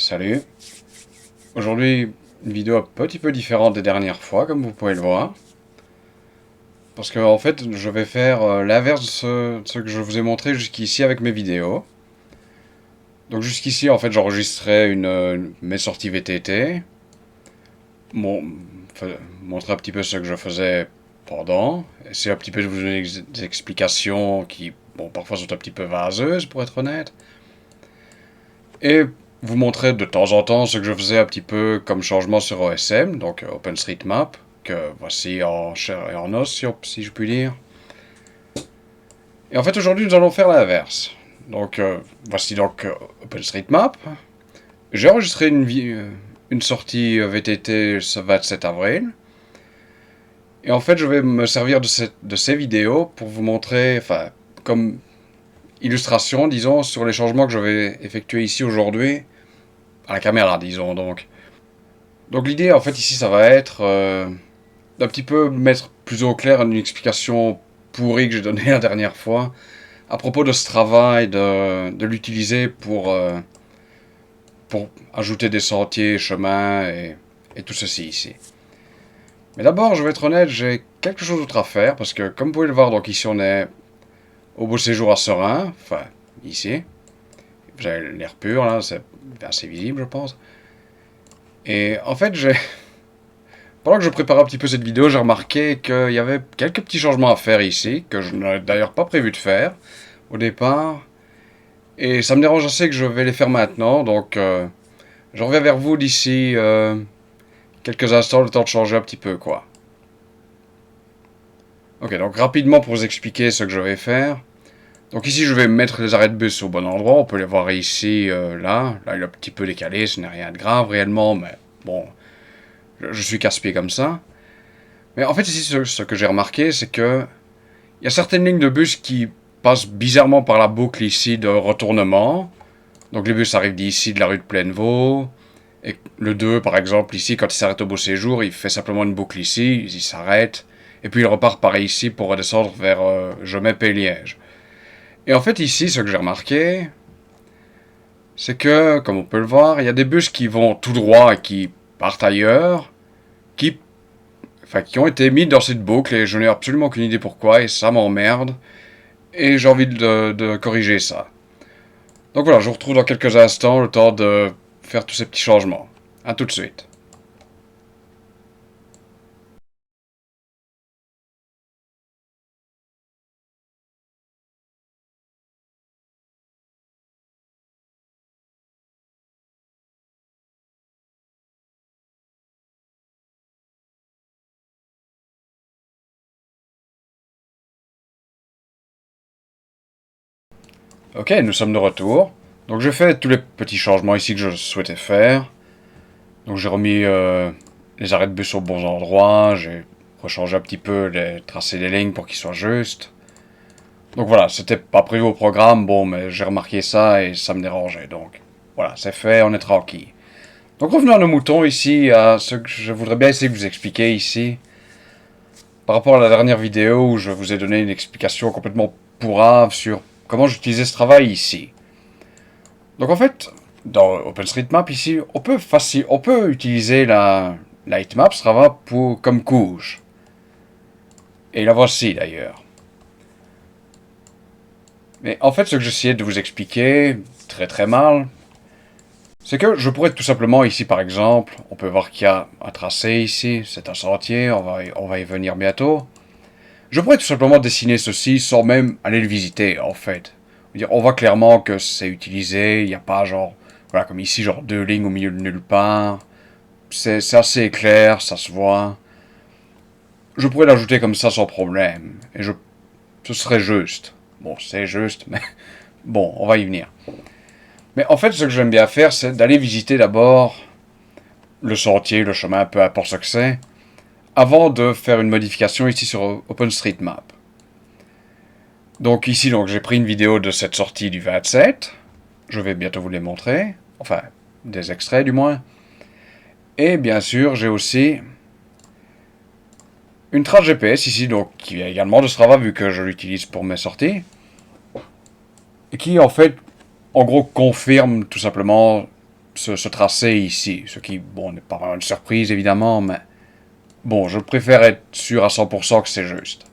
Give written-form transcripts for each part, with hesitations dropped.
Salut. Aujourd'hui, une vidéo un petit peu différente des dernières fois, comme vous pouvez le voir. Parce que, en fait, je vais faire l'inverse de ce que je vous ai montré jusqu'ici avec mes vidéos. Donc jusqu'ici, en fait, j'enregistrais mes sorties VTT. Mon, enfin, montrer un petit peu ce que je faisais pendant. Essayer un petit peu de vous donner des explications qui, bon, parfois sont un petit peu vaseuses, pour être honnête. Et vous montrer de temps en temps ce que je faisais un petit peu comme changement sur OSM, donc OpenStreetMap, que voici en chair et en os, si je puis dire. Et en fait, aujourd'hui, nous allons faire l'inverse. Donc, voici donc OpenStreetMap. J'ai enregistré une sortie VTT ce 27 avril. Et en fait, je vais me servir de ces vidéos pour vous montrer, enfin, comme illustration, disons, sur les changements que je vais effectuer ici aujourd'hui, à la caméra, disons, donc. Donc l'idée, en fait, ici, ça va être d'un petit peu mettre plus au clair une explication pourrie que j'ai donnée la dernière fois, à propos de ce travail, de l'utiliser pour ajouter des sentiers, chemins et tout ceci ici. Mais d'abord, je vais être honnête, j'ai quelque chose d'autre à faire, parce que comme vous pouvez le voir, donc ici on est au beau séjour à Serein, enfin, ici. Vous avez l'air pur, là, c'est assez visible, je pense. Et en fait, pendant que je préparais un petit peu cette vidéo, j'ai remarqué qu'il y avait quelques petits changements à faire ici, que je n'avais d'ailleurs pas prévu de faire au départ. Et ça me dérange assez que je vais les faire maintenant, donc je reviens vers vous d'ici quelques instants, le temps de changer un petit peu, quoi. Ok, donc rapidement pour vous expliquer ce que je vais faire. Donc ici, je vais mettre les arrêts de bus au bon endroit. On peut les voir ici, là. Là, il est un petit peu décalé, ce n'est rien de grave réellement, mais bon, je suis casse-pied comme ça. Mais en fait, ici, ce que j'ai remarqué, c'est que il y a certaines lignes de bus qui passent bizarrement par la boucle ici de retournement. Donc les bus arrivent d'ici, de la rue de Plainevaux. Et le 2, par exemple, ici, quand il s'arrête au beau séjour, il fait simplement une boucle ici, il s'arrête. Et puis il repart par ici pour redescendre vers Jemep-et-Liège. Et en fait, ici, ce que j'ai remarqué, c'est que, comme on peut le voir, il y a des bus qui vont tout droit et qui partent ailleurs, qui ont été mis dans cette boucle et je n'ai absolument aucune idée pourquoi et ça m'emmerde. Et j'ai envie de corriger ça. Donc voilà, je vous retrouve dans quelques instants, le temps de faire tous ces petits changements. A tout de suite. Ok, nous sommes de retour. Donc j'ai fait tous les petits changements ici que je souhaitais faire. Donc j'ai remis les arrêts de bus au bon endroit, j'ai rechangé un petit peu les tracés des lignes pour qu'ils soient justes. Donc voilà, c'était pas prévu au programme, bon, mais j'ai remarqué ça et ça me dérangeait. Donc voilà, c'est fait, on est tranquille. Donc revenons à nos moutons ici, à ce que je voudrais bien essayer de vous expliquer ici. Par rapport à la dernière vidéo où je vous ai donné une explication complètement pourrave sur comment j'utilisais ce travail ici. Donc en fait, dans OpenStreetMap ici, on peut utiliser la heatmap Strava comme couche. Et la voici d'ailleurs. Mais en fait, ce que j'essayais de vous expliquer, très très mal, c'est que je pourrais tout simplement ici par exemple, on peut voir qu'il y a un tracé ici, c'est un sentier, on va y venir bientôt. Je pourrais tout simplement dessiner ceci sans même aller le visiter en fait. On voit clairement que c'est utilisé, il n'y a pas genre, voilà comme ici, genre deux lignes au milieu de nulle part. C'est assez clair, ça se voit. Je pourrais l'ajouter comme ça sans problème. Ce serait juste. Bon, c'est juste, mais bon, on va y venir. Mais en fait, ce que j'aime bien faire, c'est d'aller visiter d'abord le sentier, le chemin, peu importe ce que c'est, avant de faire une modification ici sur OpenStreetMap. Donc ici, j'ai pris une vidéo de cette sortie du 27. Je vais bientôt vous les montrer. Enfin, des extraits du moins. Et bien sûr, j'ai aussi une trace GPS ici, donc qui est également de Strava vu que je l'utilise pour mes sorties. Et qui en fait, en gros, confirme tout simplement ce tracé ici. Ce qui, bon, n'est pas vraiment une surprise, évidemment, mais... Bon, je préfère être sûr à 100% que c'est juste.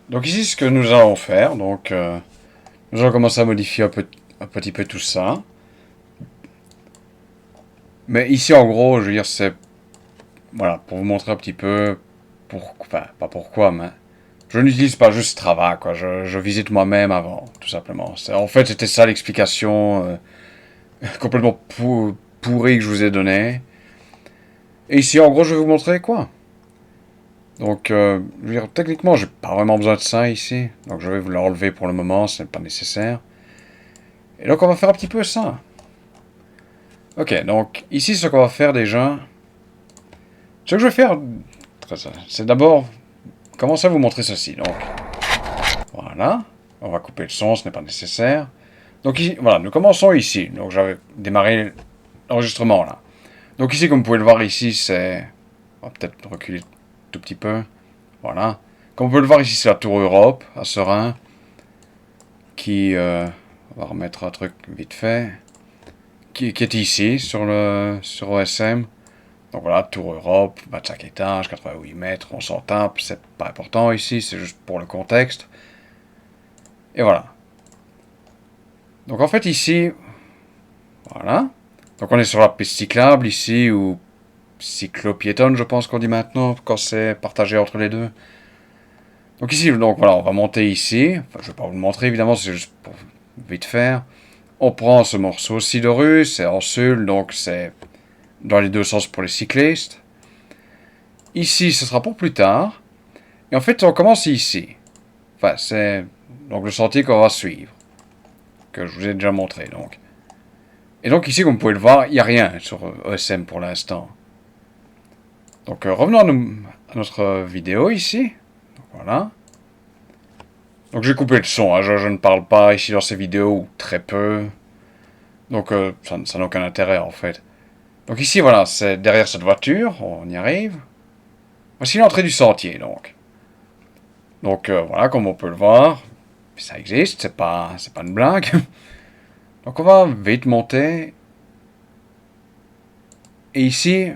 Donc ici, ce que nous allons faire, donc... nous allons commencer à modifier un petit peu tout ça. Mais ici, en gros, je veux dire, c'est... Voilà, pour vous montrer un petit peu... Enfin, pas pourquoi, mais... Je n'utilise pas juste Strava, quoi. Je visite moi-même avant, tout simplement. En fait, c'était ça l'explication complètement pourrie que je vous ai donnée. Et ici, en gros, je vais vous montrer quoi. Donc, je veux dire, techniquement, j'ai pas vraiment besoin de ça ici. Donc, je vais vous l'enlever pour le moment, ce n'est pas nécessaire. Et donc, on va faire un petit peu ça. Ok, donc, ici, ce qu'on va faire déjà... Ce que je vais faire, c'est d'abord commencer à vous montrer ceci. Donc, voilà. On va couper le son, ce n'est pas nécessaire. Donc ici, voilà, nous commençons ici. Donc j'avais démarré l'enregistrement là. Donc ici, comme vous pouvez le voir ici, c'est... On va peut-être reculer tout petit peu. Voilà. Comme vous pouvez le voir ici, c'est la Tour Europe, à Serein. Qui... on va remettre un truc vite fait. Qui est ici, sur OSM. Donc voilà, Tour Europe, 25 étages, 88 mètres, on s'en tape. C'est pas important ici, c'est juste pour le contexte. Et voilà. Donc en fait ici... Voilà. Donc on est sur la piste cyclable ici, ou cyclo-piétonne, je pense qu'on dit maintenant, quand c'est partagé entre les deux. Donc ici, donc voilà, on va monter ici. Enfin, je vais pas vous le montrer, évidemment, c'est juste pour vite faire. On prend ce morceau-ci de rue, c'est en sul, donc c'est dans les deux sens pour les cyclistes. Ici, ce sera pour plus tard. Et en fait, on commence ici. Enfin, c'est donc le sentier qu'on va suivre, que je vous ai déjà montré, donc. Et donc ici, comme vous pouvez le voir, il n'y a rien sur ESM pour l'instant. Donc revenons à notre vidéo ici. Donc, voilà. Donc j'ai coupé le son, hein. Je ne parle pas ici dans ces vidéos, ou très peu. Donc ça n'a aucun intérêt en fait. Donc ici, voilà, c'est derrière cette voiture, on y arrive. Voici l'entrée du sentier, donc. Donc voilà, comme on peut le voir, ça existe, c'est pas une blague. Donc on va vite monter. Et ici,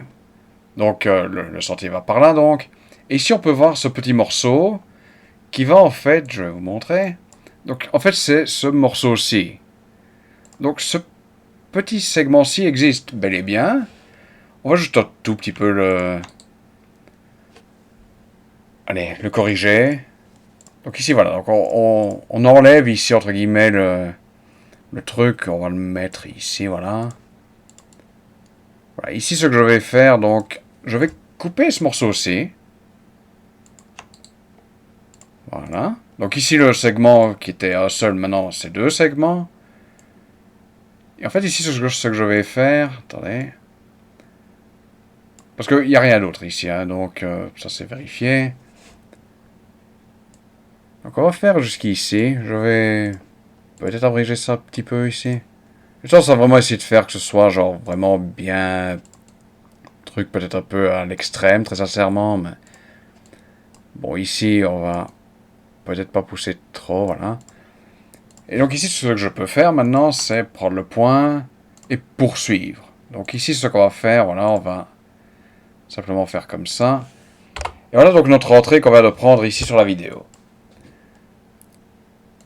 donc le sentier va par là, donc. Et ici, on peut voir ce petit morceau qui va en fait, je vais vous montrer. Donc en fait, c'est ce morceau-ci. Donc ce petit segment-ci existe bel et bien. On va juste un tout petit peu le corriger. Donc ici, voilà. Donc on enlève ici, entre guillemets, le truc. On va le mettre ici, voilà. Voilà. Ici, ce que je vais faire, donc, je vais couper ce morceau-ci. Voilà. Donc ici, le segment qui était un seul, maintenant, c'est deux segments. Et en fait, ici, ce que je vais faire... Attendez. Parce qu'il n'y a rien d'autre ici, hein, donc ça c'est vérifié. Donc on va faire jusqu'ici. Je vais peut-être abréger ça un petit peu ici. Je pense à vraiment essayer de faire que ce soit genre vraiment bien... Truc peut-être un peu à l'extrême, très sincèrement, mais... Bon, ici, on va peut-être pas pousser trop, voilà. Et donc ici, ce que je peux faire maintenant, c'est prendre le point et poursuivre. Donc ici, ce qu'on va faire, voilà, on va simplement faire comme ça. Et voilà donc notre entrée qu'on vient de prendre ici sur la vidéo.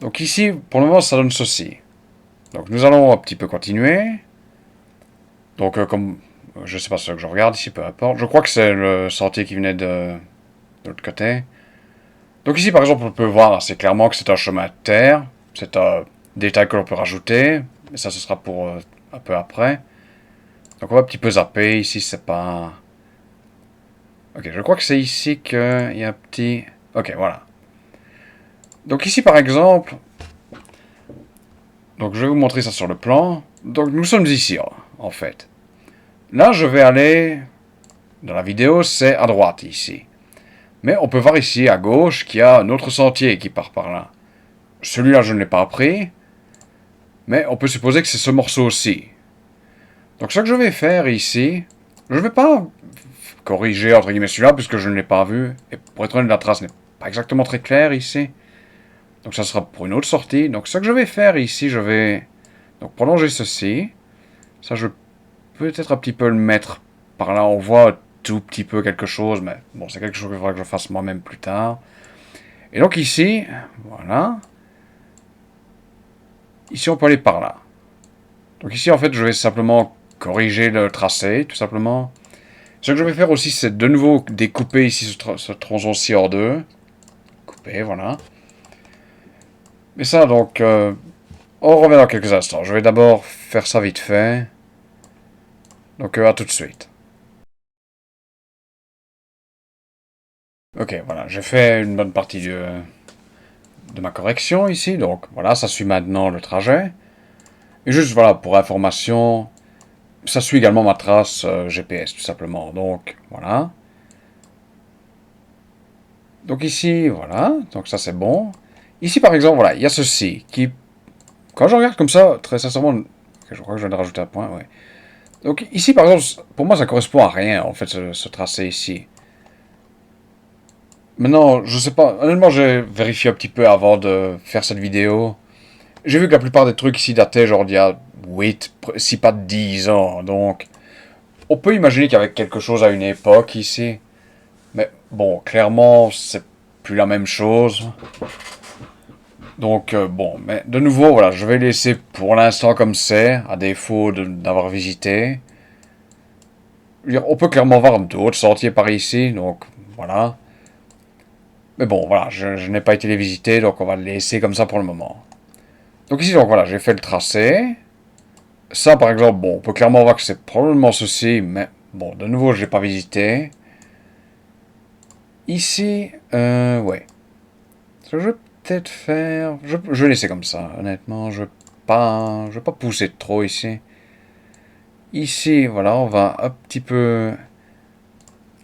Donc ici, pour le moment, ça donne ceci. Donc nous allons un petit peu continuer. Donc comme... Je sais pas ce que je regarde ici, peu importe. Je crois que c'est le sentier qui venait de l'autre côté. Donc ici, par exemple, on peut voir assez clairement que c'est un chemin de terre. C'est un détail que l'on peut rajouter. Mais ça, ce sera pour un peu après. Donc on va un petit peu zapper. Ici, c'est pas... Ok, je crois que c'est ici qu'il y a un petit... Ok, voilà. Donc ici, par exemple... Donc je vais vous montrer ça sur le plan. Donc nous sommes ici, en fait. Là, je vais aller... Dans la vidéo, c'est à droite, ici. Mais on peut voir ici, à gauche, qu'il y a un autre sentier qui part par là. Celui-là, je ne l'ai pas pris. Mais on peut supposer que c'est ce morceau-ci. Donc ce que je vais faire ici... Je ne vais pas corriger, entre guillemets, celui-là, puisque je ne l'ai pas vu. Et pour être honnête, la trace n'est pas exactement très claire, ici. Donc ça sera pour une autre sortie. Donc ce que je vais faire ici, je vais... Donc prolonger ceci. Ça, je peut-être un petit peu le mettre par là. On voit un tout petit peu quelque chose, mais bon, c'est quelque chose qu'il faudra que je fasse moi-même plus tard. Et donc ici, voilà. Ici, on peut aller par là. Donc ici, en fait, je vais simplement corriger le tracé, tout simplement. Ce que je vais faire aussi, c'est de nouveau découper ici ce tronçon-ci hors deux. Couper, voilà. Mais ça, donc, on revient dans quelques instants. Je vais d'abord faire ça vite fait. Donc, à tout de suite. Ok, voilà, j'ai fait une bonne partie de ma correction ici. Donc, voilà, ça suit maintenant le trajet. Et juste, voilà, pour information, ça suit également ma trace GPS, tout simplement. Donc, voilà. Donc ici, voilà. Donc ça, c'est bon. Ici, par exemple, voilà, il y a ceci qui, quand je regarde comme ça, très sincèrement, je crois que je viens de rajouter un point, ouais. Donc ici, par exemple, pour moi, ça correspond à rien, en fait, ce tracé ici. Maintenant, je sais pas, honnêtement, j'ai vérifié un petit peu avant de faire cette vidéo. J'ai vu que la plupart des trucs ici dataient genre d'il y a 8, si pas 10 ans, donc on peut imaginer qu'il y avait quelque chose à une époque ici. Mais bon, clairement, c'est plus la même chose. Donc bon, mais de nouveau, voilà, je vais laisser pour l'instant comme c'est, à défaut d'avoir visité. Je veux dire, on peut clairement voir d'autres sentiers par ici, donc voilà. Mais bon, voilà, je n'ai pas été les visiter, donc on va le laisser comme ça pour le moment. Donc ici, donc voilà, j'ai fait le tracé. Ça, par exemple, bon, on peut clairement voir que c'est probablement ceci, mais bon, de nouveau, je l'ai pas visité. Ici, ouais. Ce que je vais peut-être faire... Je vais laisser comme ça, honnêtement, je vais pas pousser trop ici. Ici, voilà, on va un petit peu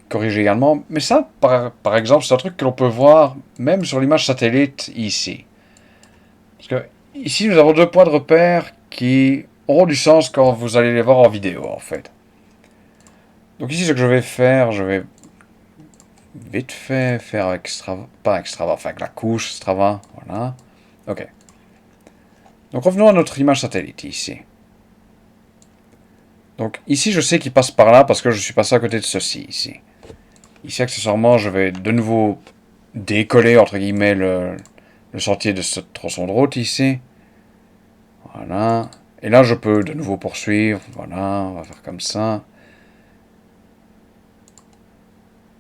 corriger également. Mais ça, par exemple, c'est un truc que l'on peut voir même sur l'image satellite ici. Parce que ici, nous avons deux points de repère qui auront du sens quand vous allez les voir en vidéo, en fait. Donc ici, ce que je vais faire, je vais vite fait faire avec Strava, pas avec Strava, enfin avec la couche Strava, voilà. Ok. Donc revenons à notre image satellite ici. Donc ici, je sais qu'il passe par là parce que je suis passé à côté de ceci ici. Ici, accessoirement, je vais de nouveau décoller, entre guillemets, le sentier de ce tronçon de route ici. Voilà. Et là, je peux de nouveau poursuivre. Voilà, on va faire comme ça.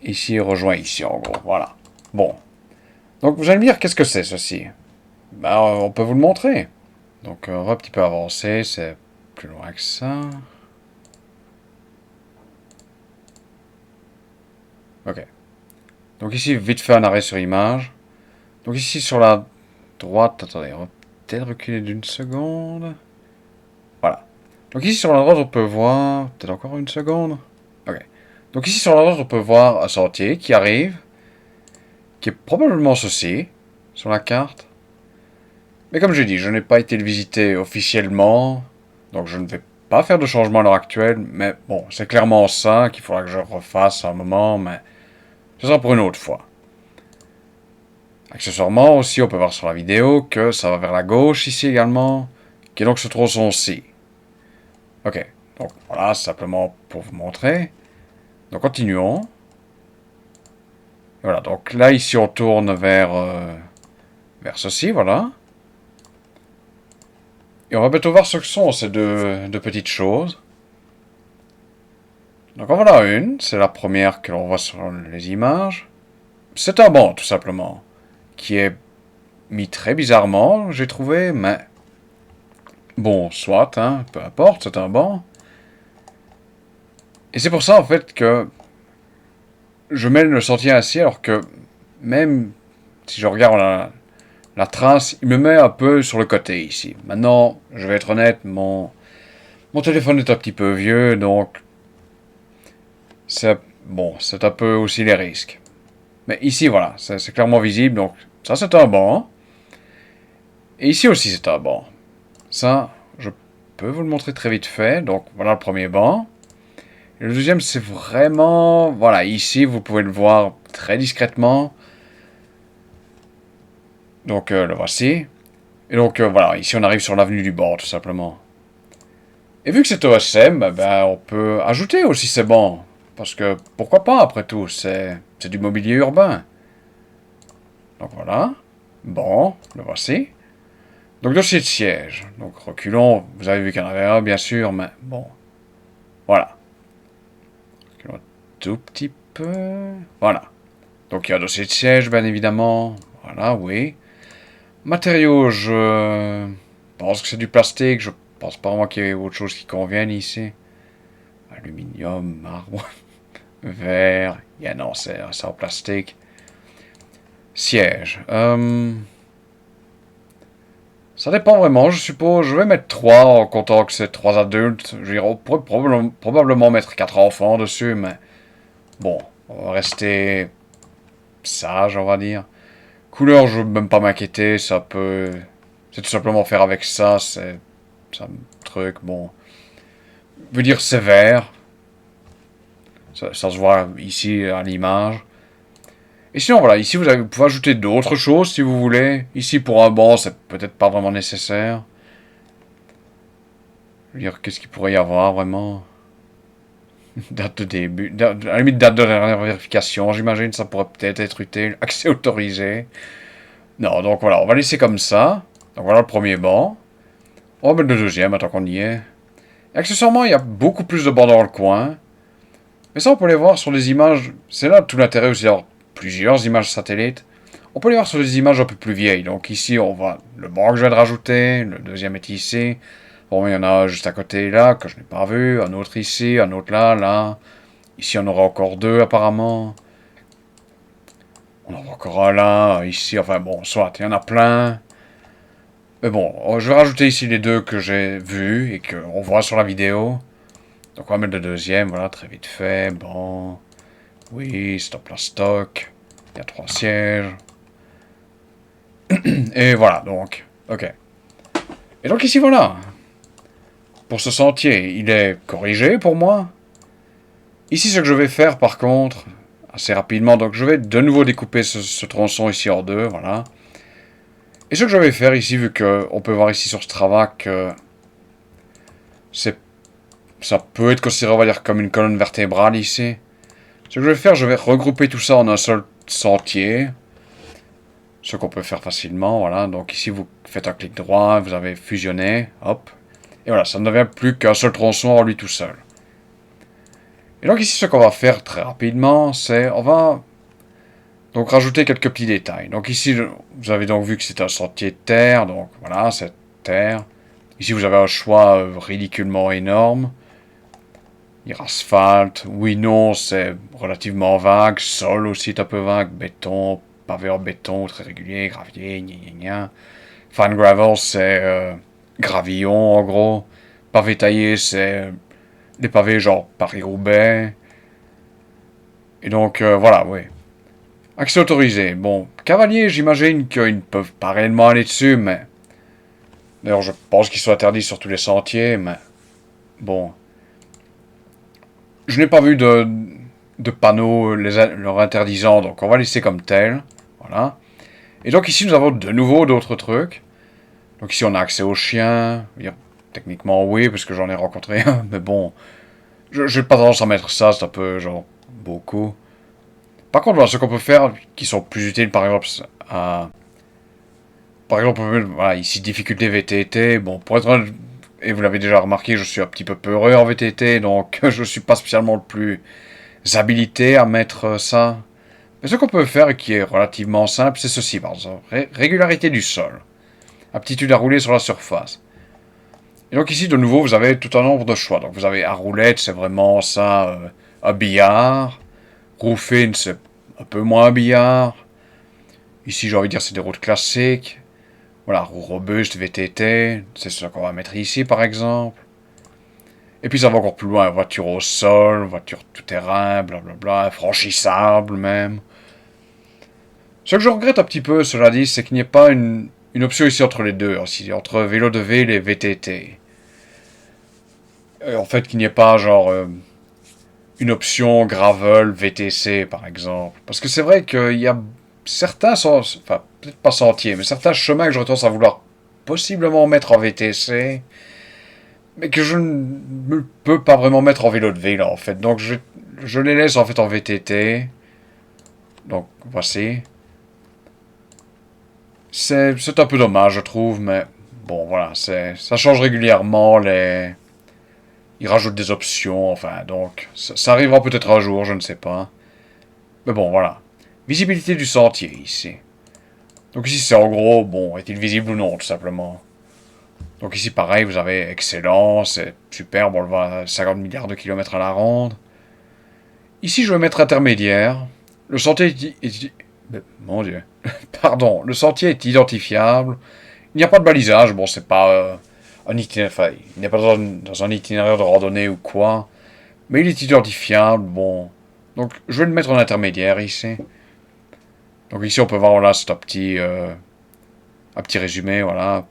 Ici, rejoint ici, en gros. Voilà. Bon. Donc, vous allez me dire, qu'est-ce que c'est, ceci? Ben, on peut vous le montrer. Donc, on va un petit peu avancer. C'est plus loin que ça. Ok. Donc, ici, vite fait un arrêt sur image. Donc, ici, sur la droite... Attendez, on va peut-être reculer d'une seconde. Voilà. Donc ici sur la droite, on peut voir... Peut-être encore une seconde. Ok. Donc ici sur la droite, on peut voir un sentier qui arrive. Qui est probablement ceci. Sur la carte. Mais comme j'ai dit, je n'ai pas été le visiter officiellement. Donc je ne vais pas faire de changement à l'heure actuelle. Mais bon, c'est clairement ça qu'il faudra que je refasse à un moment. Mais ce sera pour une autre fois. Accessoirement aussi, on peut voir sur la vidéo que ça va vers la gauche ici également. Qui est donc ce tronçon-ci. Ok. Donc voilà, simplement pour vous montrer. Donc continuons. Voilà, donc là ici on tourne vers ceci, voilà. Et on va bientôt voir ce que sont ces deux petites choses. Donc en voilà une, c'est la première que l'on voit sur les images. C'est un banc tout simplement, qui est mis très bizarrement, j'ai trouvé, mais bon, soit, hein, peu importe, c'est un banc. Et c'est pour ça en fait que je mène le sentier ainsi, alors que même si je regarde la trace, il me met un peu sur le côté ici. Maintenant, je vais être honnête, mon téléphone est un petit peu vieux, donc c'est bon, c'est un peu aussi les risques. Mais ici, voilà, c'est clairement visible, donc ça c'est un banc. Et ici aussi c'est un banc. Ça, je peux vous le montrer très vite fait. Donc voilà le premier banc. Et le deuxième, c'est vraiment... Voilà, ici vous pouvez le voir très discrètement. Donc le voici. Et donc voilà, ici on arrive sur l'avenue du bord tout simplement. Et vu que c'est OSM, ben, on peut ajouter aussi ces bancs. Parce que, pourquoi pas, après tout, c'est du mobilier urbain. Donc voilà. Bon, le voici. Donc dossier de siège. Donc reculons, vous avez vu qu'il y en avait un, bien sûr, mais bon. Voilà. Reculons un tout petit peu. Voilà. Donc il y a un dossier de siège, bien évidemment. Voilà, oui. Matériaux, je pense que c'est du plastique. Je pense pas vraiment qu'il y ait autre chose qui convienne ici. Aluminium, marbre, verre. Yeah, non, c'est en plastique. Siège. Ça dépend vraiment, je suppose. Je vais mettre 3 en comptant que c'est 3 adultes. Je veux dire, on pourrait probablement mettre 4 enfants dessus, mais bon, on va rester sage, on va dire. Couleur, je veux même pas m'inquiéter, ça peut... C'est tout simplement faire avec ça, c'est... un truc, bon... Je veux dire, c'est vert. Ça se voit ici à l'image. Et sinon, voilà, ici vous pouvez ajouter d'autres choses si vous voulez. Ici, pour un banc, c'est peut-être pas vraiment nécessaire. Je veux dire, qu'est-ce qu'il pourrait y avoir vraiment? Date de début. À la limite, date de dernière vérification, j'imagine, ça pourrait peut-être être utile. Accès autorisé. Non, donc voilà, on va laisser comme ça. Donc voilà le premier banc. On va mettre le deuxième, attends qu'on y est. Et accessoirement, il y a beaucoup plus de bancs dans le coin. Mais ça, on peut les voir sur les images. C'est là tout l'intérêt aussi d'avoir plusieurs images satellites. On peut les voir sur des images un peu plus vieilles. Donc ici, on voit le banc que je viens de rajouter. Le deuxième est ici. Bon, il y en a juste à côté là, que je n'ai pas vu. Un autre ici, un autre là, là. Ici, on aura encore deux apparemment. On en aura encore un là, ici. Enfin bon, soit, il y en a plein. Mais bon, je vais rajouter ici les deux que j'ai vus et qu'on voit sur la vidéo. Donc on va mettre le deuxième, voilà, très vite fait. Bon. Oui, stop la stock. Il y a 3 sièges. Et voilà, donc. Ok. Et donc ici, voilà. Pour ce sentier, il est corrigé pour moi. Ici, ce que je vais faire, par contre, assez rapidement, donc je vais de nouveau découper ce tronçon ici en deux, voilà. Et ce que je vais faire ici, vu qu'on peut voir ici sur Strava que ça peut être considéré, on va dire, comme une colonne vertébrale ici. Ce que je vais faire, je vais regrouper tout ça en un seul sentier. Ce qu'on peut faire facilement, voilà. Donc ici, vous faites un clic droit, vous avez fusionné, hop. Et voilà, ça ne devient plus qu'un seul tronçon en lui tout seul. Et donc ici, ce qu'on va faire très rapidement, c'est, on va donc rajouter quelques petits détails. Donc ici, vous avez donc vu que c'est un sentier de terre, donc voilà, c'est terre. Ici, vous avez un choix ridiculement énorme. Dire asphalte, oui, non, c'est relativement vague. Sol aussi est un peu vague. Béton, pavé en béton, très régulier. Gravier, gna gna gna. Fine gravel, c'est gravillon, en gros. Pavé taillé, c'est des pavés genre Paris-Roubaix. Et donc, voilà, oui. Accès autorisé. Bon, cavalier, j'imagine qu'ils ne peuvent pas réellement aller dessus, mais... D'ailleurs, je pense qu'ils sont interdits sur tous les sentiers, mais... Bon... Je n'ai pas vu de panneaux leur interdisant, donc on va laisser comme tel. Voilà. Et donc ici, nous avons de nouveau d'autres trucs. Donc ici, on a accès aux chiens. Techniquement, oui, parce que j'en ai rencontré un, mais bon. Je n'ai pas tendance à mettre ça, c'est un peu, genre, beaucoup. Par contre, voilà, ce qu'on peut faire, qui sont plus utiles, par exemple, par exemple, on peut mettre, voilà, ici, difficulté VTT. Bon, pour être honnête, et vous l'avez déjà remarqué, je suis un petit peu peureux en VTT, donc je suis pas spécialement le plus habilité à mettre ça. Mais ce qu'on peut faire, et qui est relativement simple, c'est ceci, par exemple. Régularité du sol. Aptitude à rouler sur la surface. Et donc ici, de nouveau, vous avez tout un nombre de choix. Donc vous avez à roulette, c'est vraiment ça, un billard. Roue fine, c'est un peu moins un billard. Ici, j'ai envie de dire, c'est des routes classiques. Voilà, roue robuste, VTT, c'est ce qu'on va mettre ici, par exemple. Et puis ça va encore plus loin, voiture au sol, voiture tout-terrain, blablabla, franchissable même. Ce que je regrette un petit peu, cela dit, c'est qu'il n'y ait pas une option ici entre les deux, aussi, entre vélo de ville et VTT. En fait, qu'il n'y ait pas, genre, une option gravel VTC, par exemple. Parce que c'est vrai qu'il y a certains, enfin, peut-être pas sentiers, mais certains chemins que j'aurais tendance à vouloir possiblement mettre en VTC. mais que je ne peux pas vraiment mettre en vélo de ville, en fait. Donc, je les laisse, en fait, en VTT. Donc, voici. C'est un peu dommage, je trouve, mais bon, voilà, ça change régulièrement, ils rajoutent des options, enfin, donc, ça arrivera peut-être un jour, je ne sais pas. Mais bon, voilà. Visibilité du sentier, ici. Donc ici, c'est en gros, bon, est-il visible ou non, tout simplement. Donc ici, pareil, vous avez excellent, c'est super, bon, on le voit à 50 milliards de kilomètres à la ronde. Ici, je vais mettre intermédiaire. Le sentier mon Dieu. Pardon, le sentier est identifiable. Il n'y a pas de balisage, bon, c'est pas un itinéraire, enfin, il n'est pas dans un itinéraire de randonnée ou quoi. Mais il est identifiable, bon. Donc, je vais le mettre en intermédiaire ici. Donc ici, on peut voir, voilà, c'est un petit résumé, voilà.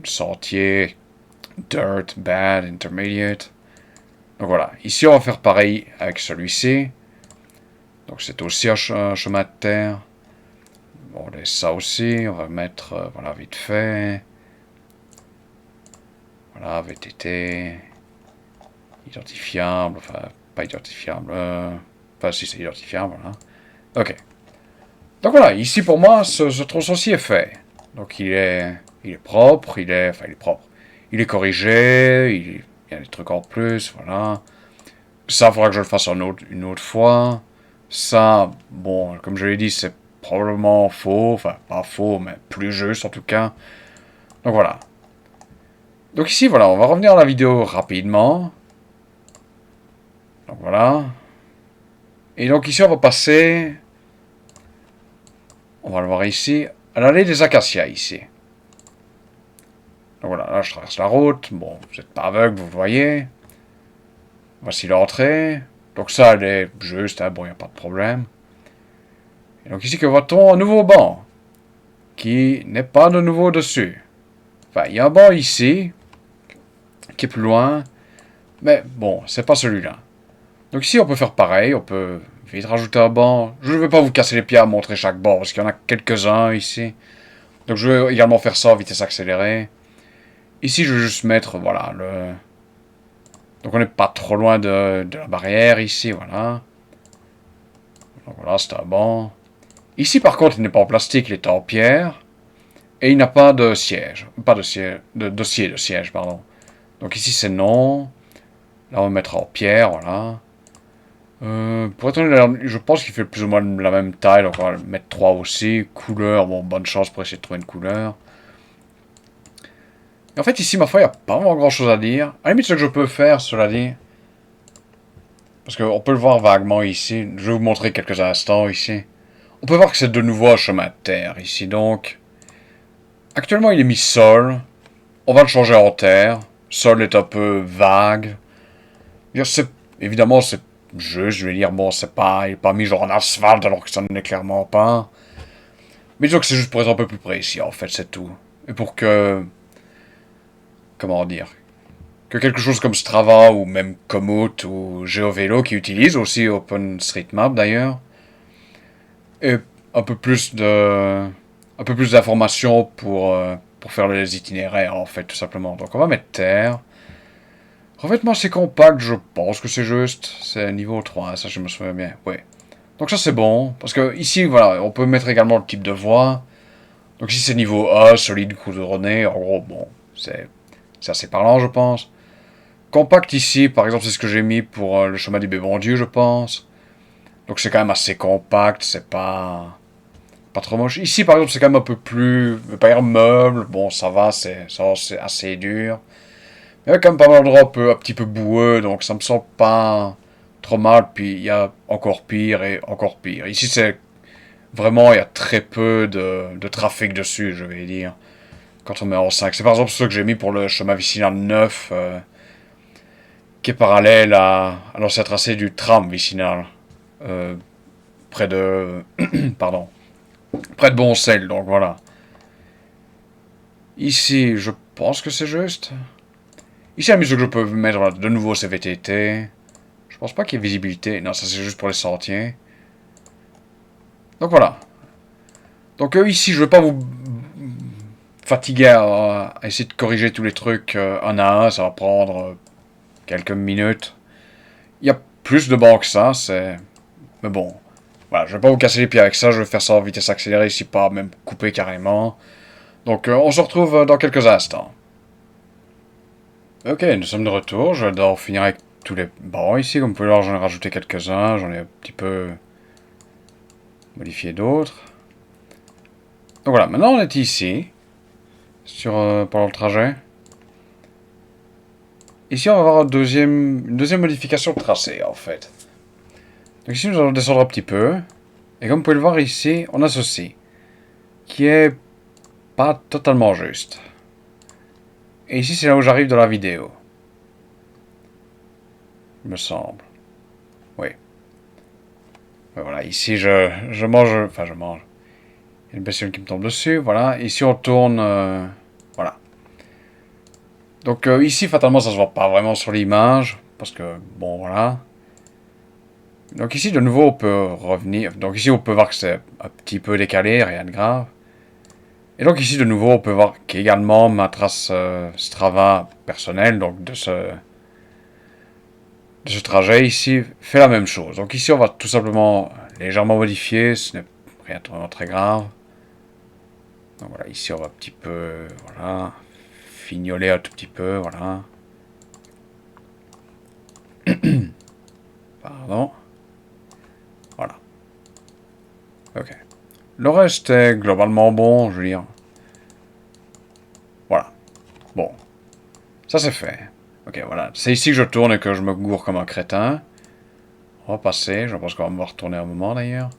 Sentier, dirt, bad, intermediate. Donc voilà, ici, on va faire pareil avec celui-ci. Donc c'est aussi un chemin de terre. Bon, on laisse ça aussi, on va mettre, voilà, vite fait. Voilà, VTT. Identifiable, enfin, pas identifiable. Enfin, si c'est identifiable, voilà. Ok. Donc voilà, ici pour moi, ce tronçon-ci est fait. Donc il est propre, enfin il est propre. Il est corrigé, il y a des trucs en plus, voilà. Ça, il faudra que je le fasse une autre fois. Ça, bon, comme je l'ai dit, c'est probablement faux, enfin pas faux, mais plus juste en tout cas. Donc voilà. Donc ici, voilà, on va revenir à la vidéo rapidement. Donc voilà. Et donc ici, on va passer, on va le voir ici, à l'allée des acacias ici. Donc voilà, là je traverse la route. Bon, vous n'êtes pas aveugle, vous le voyez. Voici l'entrée. Donc ça, elle est juste, hein, bon, il n'y a pas de problème. Et donc ici, que voit-on? Un nouveau banc, qui n'est pas de nouveau dessus. Enfin, il y a un banc ici, qui est plus loin, mais bon, c'est pas celui-là. Donc ici, on peut faire pareil, on peut vite rajouter un banc. Je ne vais pas vous casser les pieds à montrer chaque banc, parce qu'il y en a quelques-uns ici. Donc je vais également faire ça en vitesse accélérée. Ici, je vais juste mettre, voilà, le... Donc on n'est pas trop loin de la barrière ici, voilà. Donc voilà, c'est un banc. Ici, par contre, il n'est pas en plastique, il est en pierre. Et il n'a pas de siège. Pas de siège, de dossier de siège, pardon. Donc ici, c'est non. Là, on va mettre en pierre, voilà. Pour être honnête, je pense qu'il fait plus ou moins la même taille, donc on va mettre 3 aussi. Couleur, bon, bonne chance pour essayer de trouver une couleur. Et en fait, ici, ma foi, il n'y a pas vraiment grand chose à dire. À la limite, ce que je peux faire, cela dit, parce qu'on peut le voir vaguement ici, je vais vous montrer quelques instants ici. On peut voir que c'est de nouveau un chemin de terre ici, donc. Actuellement, il est mis sol. On va le changer en terre. Sol est un peu vague. Évidemment, c'est juste, je vais dire, bon, il est pas mis genre en asphalte alors que ça ne l'est clairement pas. Mais disons que c'est juste pour être un peu plus précis, en fait, c'est tout. Et pour que, comment dire, que quelque chose comme Strava ou même Komoot ou GeoVélo qui utilisent aussi OpenStreetMap d'ailleurs, et un peu plus d'informations pour faire les itinéraires, en fait, tout simplement. Donc on va mettre terre. Revêtement c'est compact, je pense que c'est juste. C'est niveau 3, ça je me souviens bien. Ouais. Donc ça c'est bon. Parce que ici, voilà, on peut mettre également le type de voie. Donc ici c'est niveau A, solide, goudronné. En gros, bon, c'est assez parlant, je pense. Compact ici, par exemple, c'est ce que j'ai mis pour le chemin du Bébandieu, je pense. Donc c'est quand même assez compact, c'est pas trop moche. Ici, par exemple, c'est quand même un peu plus, pas dire meuble. Bon, ça va, c'est assez dur. Il y a quand même pas mal d'endroits un petit peu boueux, donc ça me semble pas trop mal. Puis il y a encore pire et encore pire. Ici, c'est vraiment, il y a très peu de trafic dessus, je vais dire. Quand on met en 5. C'est par exemple ce que j'ai mis pour le chemin vicinal 9, qui est parallèle à l'ancien tracé du tram vicinal. euh, Près de... Pardon. Près de Boncel, donc voilà. Ici, je pense que c'est juste. Ici, la musique que je peux mettre, voilà, de nouveau, c'est VTT. Je pense pas qu'il y ait visibilité. Non, ça c'est juste pour les sentiers. Donc voilà. Donc ici, je vais pas vous fatigué à essayer de corriger tous les trucs un à un. Ça va prendre quelques minutes. Il y a plus de bancs que ça, c'est... Mais bon, voilà, je vais pas vous casser les pieds avec ça. Je vais faire ça en vitesse accélérée ici, pas même couper carrément. Donc on se retrouve dans quelques instants. Ok, nous sommes de retour. Je dois en finir avec tous les bancs ici. Comme vous pouvez voir, j'en ai rajouté quelques-uns. J'en ai un petit peu modifié d'autres. Donc voilà, maintenant on est ici. Pendant le trajet. Ici, on va avoir une deuxième modification de tracé, en fait. Donc ici, nous allons descendre un petit peu. Et comme vous pouvez le voir ici, on a ceci. Qui est pas totalement juste. Et ici, c'est là où j'arrive dans la vidéo. Il me semble. Oui. Voilà, ici, je mange... Enfin, je mange. Il y a une bestiole qui me tombe dessus, voilà. Ici, on tourne... voilà. Donc ici, fatalement, ça se voit pas vraiment sur l'image. Parce que, bon, voilà. Donc ici, de nouveau, on peut revenir. Donc ici, on peut voir que c'est un petit peu décalé, rien de grave. Et donc ici, de nouveau, on peut voir qu'également ma trace Strava personnelle, donc de ce trajet ici, fait la même chose. Donc ici, on va tout simplement légèrement modifier, ce n'est rien de vraiment très grave. Donc voilà, ici, on va un petit peu, voilà, fignoler un tout petit peu, voilà. Pardon. Voilà. Ok. Le reste est globalement bon, je veux dire. Voilà. Bon. Ça, c'est fait. Ok, voilà. C'est ici que je tourne et que je me gourre comme un crétin. On va passer. Je pense qu'on va me voir retourner un moment, d'ailleurs.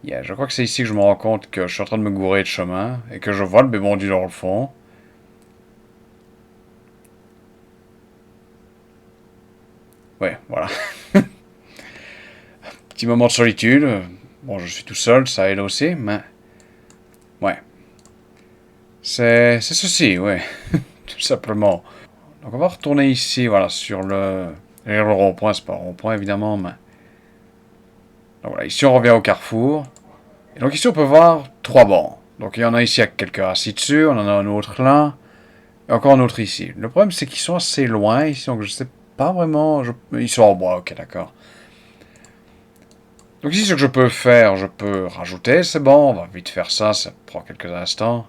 Yeah, je crois que c'est ici que je me rends compte que je suis en train de me gourer de chemin et que je vois le bébondi dans le fond. Ouais, voilà. Petit moment de solitude. Bon, je suis tout seul, ça aide aussi, mais... Ouais. C'est ceci, ouais. Tout simplement. Donc on va retourner ici, voilà, sur le rond-point. C'est pas un rond-point, évidemment, mais... Donc voilà, ici on revient au carrefour. Et donc ici on peut voir trois bancs. Donc il y en a ici avec quelques assis dessus, on en a un autre là, et encore un autre ici. Le problème c'est qu'ils sont assez loin ici, donc je sais pas vraiment... Ils sont en bois, ok d'accord. Donc ici ce que je peux faire, je peux rajouter ces bancs, on va vite faire ça, ça prend quelques instants.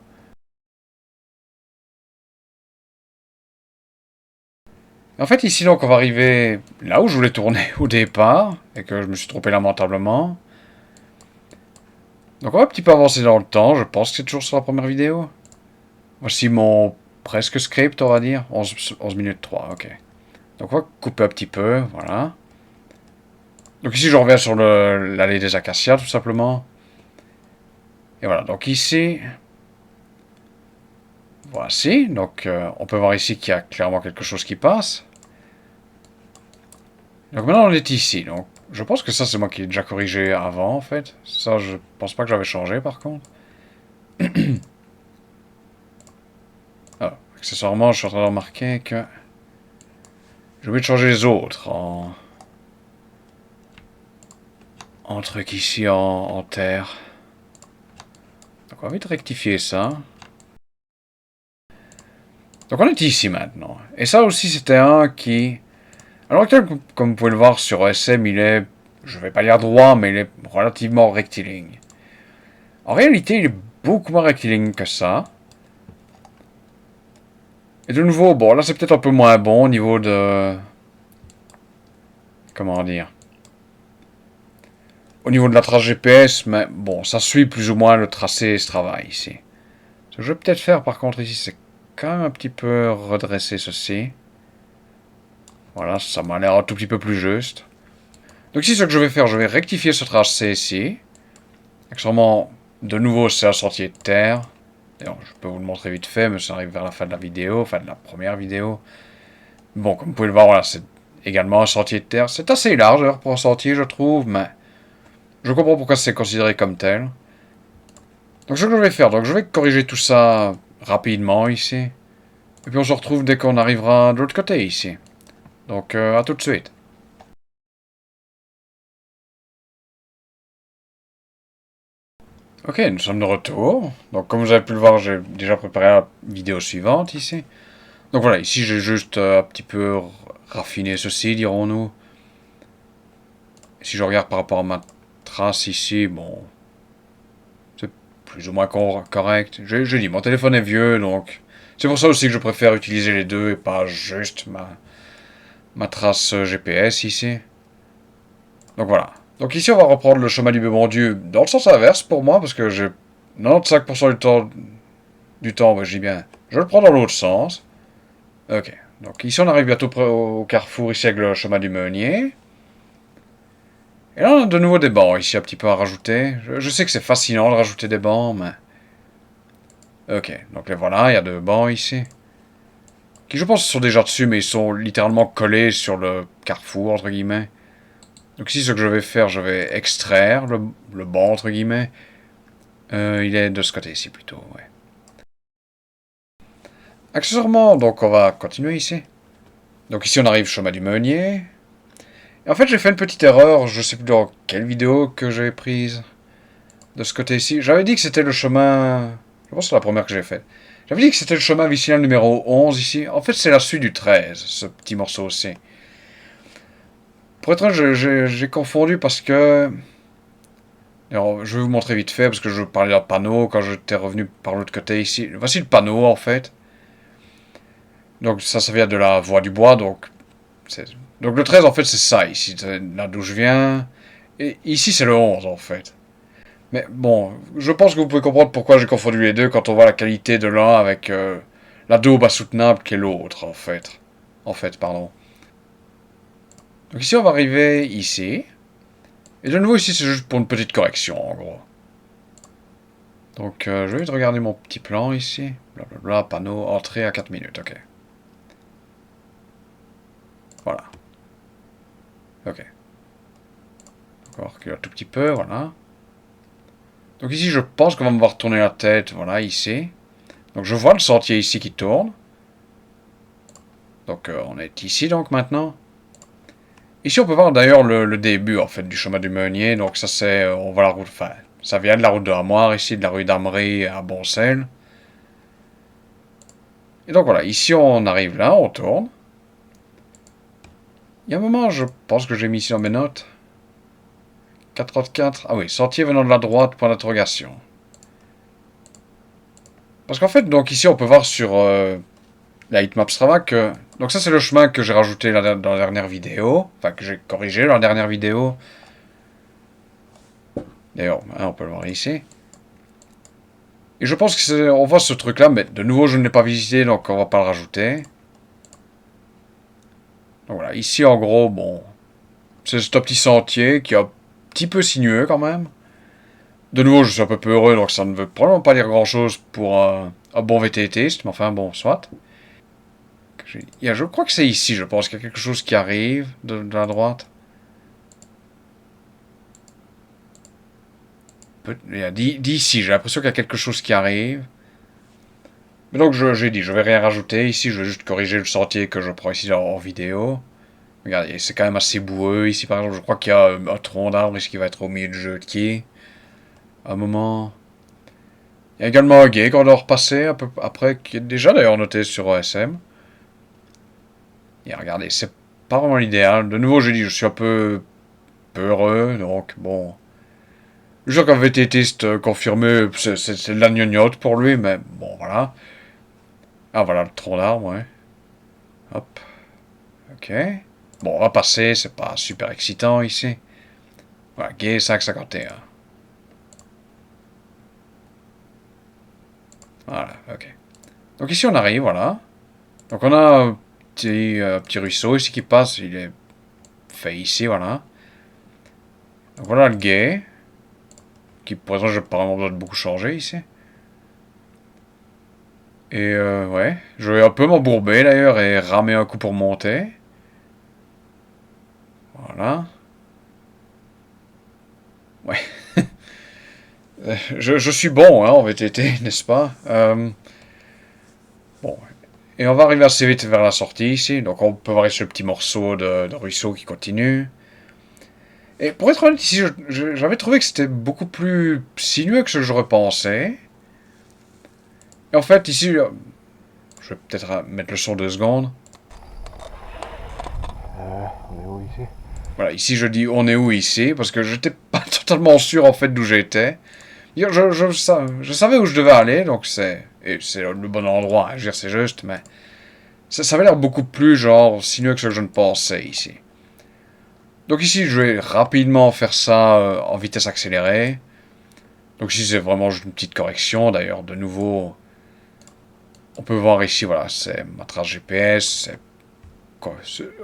En fait ici donc on va arriver là où je voulais tourner au départ, et que je me suis trompé lamentablement. Donc on va un petit peu avancer dans le temps, je pense que c'est toujours sur la première vidéo. Voici mon presque script on va dire, 11 minutes 3, ok. Donc on va couper un petit peu, voilà. Donc ici je reviens sur l'allée des acacias tout simplement. Et voilà, donc ici... Voici, donc on peut voir ici qu'il y a clairement quelque chose qui passe. Donc maintenant on est ici, donc je pense que ça c'est moi qui l'ai déjà corrigé avant en fait. Ça je pense pas que j'avais changé par contre. Ah, accessoirement je suis en train de remarquer que... J'ai oublié de changer les autres en truc ici en terre. Donc on va vite rectifier ça. Donc on est ici maintenant. Et ça aussi c'était un qui... Alors comme vous pouvez le voir sur SM, il est... Je vais pas dire droit, mais il est relativement rectiligne. En réalité, il est beaucoup moins rectiligne que ça. Et de nouveau, bon, là c'est peut-être un peu moins bon au niveau de... Comment dire? Au niveau de la trace GPS, mais bon, ça suit plus ou moins le tracé Strava ici. Ce que je vais peut-être faire par contre ici, c'est quand même un petit peu redresser ceci. Voilà, ça m'a l'air un tout petit peu plus juste. Donc ici, ce que je vais faire, je vais rectifier ce tracé ici. Accessoirement, de nouveau, c'est un sentier de terre. D'ailleurs, je peux vous le montrer vite fait, mais ça arrive vers la fin de la vidéo, enfin de la première vidéo. Bon, comme vous pouvez le voir, voilà, c'est également un sentier de terre. C'est assez large, d'ailleurs, pour un sentier, je trouve, mais je comprends pourquoi c'est considéré comme tel. Donc, ce que je vais faire, donc je vais corriger tout ça rapidement ici. Et puis, on se retrouve dès qu'on arrivera de l'autre côté ici. Donc, à tout de suite. Ok, nous sommes de retour. Donc comme vous avez pu le voir, j'ai déjà préparé la vidéo suivante ici. Donc voilà, ici j'ai juste un petit peu raffiné ceci, dirons-nous. Si je regarde par rapport à ma trace ici, bon, c'est plus ou moins correct. J'ai dit, mon téléphone est vieux, donc c'est pour ça aussi que je préfère utiliser les deux et pas juste ma trace GPS ici. Donc voilà. Donc ici on va reprendre le chemin du bon Dieu dans le sens inverse pour moi, parce que j'ai 95% du temps, ouais, je dis bien, je le prends dans l'autre sens. Ok. Donc ici on arrive bientôt au carrefour ici avec le chemin du meunier. Et là on a de nouveau des bancs ici un petit peu à rajouter. Je sais que c'est fascinant de rajouter des bancs, mais... Ok, donc les voilà, il y a deux bancs ici. Qui je pense sont déjà dessus, mais ils sont littéralement collés sur le carrefour, entre guillemets. Donc ici ce que je vais faire, je vais extraire le banc, entre guillemets. Il est de ce côté ici plutôt, ouais. Accessoirement, donc on va continuer ici. Donc ici on arrive au chemin du meunier. Et en fait j'ai fait une petite erreur, je sais plus dans quelle vidéo que j'ai prise. De ce côté-ci. J'avais dit que c'était le chemin... Je pense que c'est la première que j'ai faite. J'avais dit que c'était le chemin vicinal numéro 11 ici. En fait, c'est la suite du 13, ce petit morceau aussi. Pour être honnête, j'ai confondu parce que... Alors, je vais vous montrer vite fait, parce que je parlais d'un panneau quand j'étais revenu par l'autre côté ici. Voici le panneau, en fait. Donc, ça vient de la voie du bois, donc... Donc, le 13, en fait, c'est ça, ici. C'est là d'où je viens. Et ici, c'est le 11, en fait. Mais bon, je pense que vous pouvez comprendre pourquoi j'ai confondu les deux quand on voit la qualité de l'un avec la daube insoutenable qu'est l'autre, en fait. En fait, pardon. Donc ici, on va arriver ici. Et de nouveau, ici, c'est juste pour une petite correction, en gros. Donc, je vais regarder mon petit plan ici. Blablabla, panneau, entrée à 4 minutes, ok. Voilà. Ok. Donc, on va reculer un tout petit peu, voilà. Donc ici, je pense qu'on va me voir tourner la tête, voilà, ici. Donc, je vois le sentier ici qui tourne. Donc, on est ici, donc, maintenant. Ici, on peut voir d'ailleurs le début, en fait, du chemin du Meunier. Donc ça, c'est... on voit la route... Enfin, ça vient de la route de Armoire, ici, de la rue d'Amery à Boncel. Et donc voilà, ici, on arrive là, on tourne. Il y a un moment, je pense que j'ai mis ici dans mes notes. 4 Ah oui, sentier venant de la droite, point d'interrogation. Parce qu'en fait, donc ici, on peut voir sur la heatmap Strava que... Donc ça, c'est le chemin que j'ai rajouté dans la dernière vidéo. Enfin, que j'ai corrigé dans la dernière vidéo. D'ailleurs, hein, on peut le voir ici. Et je pense qu'on voit ce truc-là, mais de nouveau, je ne l'ai pas visité, donc on va pas le rajouter. Donc voilà, ici, en gros, bon, c'est ce petit sentier qui est un petit peu sinueux quand même. De nouveau, je suis un peu heureux, donc ça ne veut probablement pas dire grand-chose pour un bon VTTiste, mais enfin, bon, soit. Je crois que c'est ici, je pense qu'il y a quelque chose qui arrive de la droite. D'ici, j'ai l'impression qu'il y a quelque chose qui arrive. Mais donc, j'ai dit, je vais rien rajouter. Ici, je vais juste corriger le sentier que je prends ici en vidéo. Regardez, c'est quand même assez boueux. Ici, par exemple, je crois qu'il y a un tronc d'arbre ici qui va être au milieu du jeu de quai. Un moment. Il y a également un guet qu'on doit repasser un peu après, qui est déjà d'ailleurs noté sur OSM. Et regardez, c'est pas vraiment l'idéal. De nouveau, j'ai dit, je suis un peu peureux, donc bon. Je sûr qu'un VTTiste confirmé, c'est de la gnognotte pour lui, mais bon, voilà. Ah, voilà le tronc d'arbre, ouais. Hop. Ok. Bon, on va passer, c'est pas super excitant ici. Voilà, guet 551. Voilà, ok. Donc ici on arrive, voilà. Donc on a un petit ruisseau ici qui passe, il est fait ici, voilà. Donc voilà le gué, qui pour l'instant j'ai pas vraiment besoin de beaucoup changer ici. Et ouais, je vais un peu m'embourber d'ailleurs et ramer un coup pour monter. Voilà. Ouais. Je suis bon hein, en VTT, n'est-ce pas bon. Et on va arriver assez vite vers la sortie ici. Donc on peut voir ici le petit morceau de ruisseau qui continue. Et pour être honnête, ici, j'avais trouvé que c'était beaucoup plus sinueux que ce que j'aurais pensé. Et en fait, ici, je vais peut-être mettre le son 2 secondes. On est où ici? Voilà, ici je dis on est où ici, parce que j'étais pas totalement sûr en fait d'où j'étais. Je savais où je devais aller, donc c'est le bon endroit, hein, je veux dire, c'est juste, mais ça avait l'air beaucoup plus genre sinueux que ce que je ne pensais ici. Donc ici je vais rapidement faire ça en vitesse accélérée. Donc ici c'est vraiment juste une petite correction, d'ailleurs de nouveau, on peut voir ici, voilà, c'est ma trace GPS,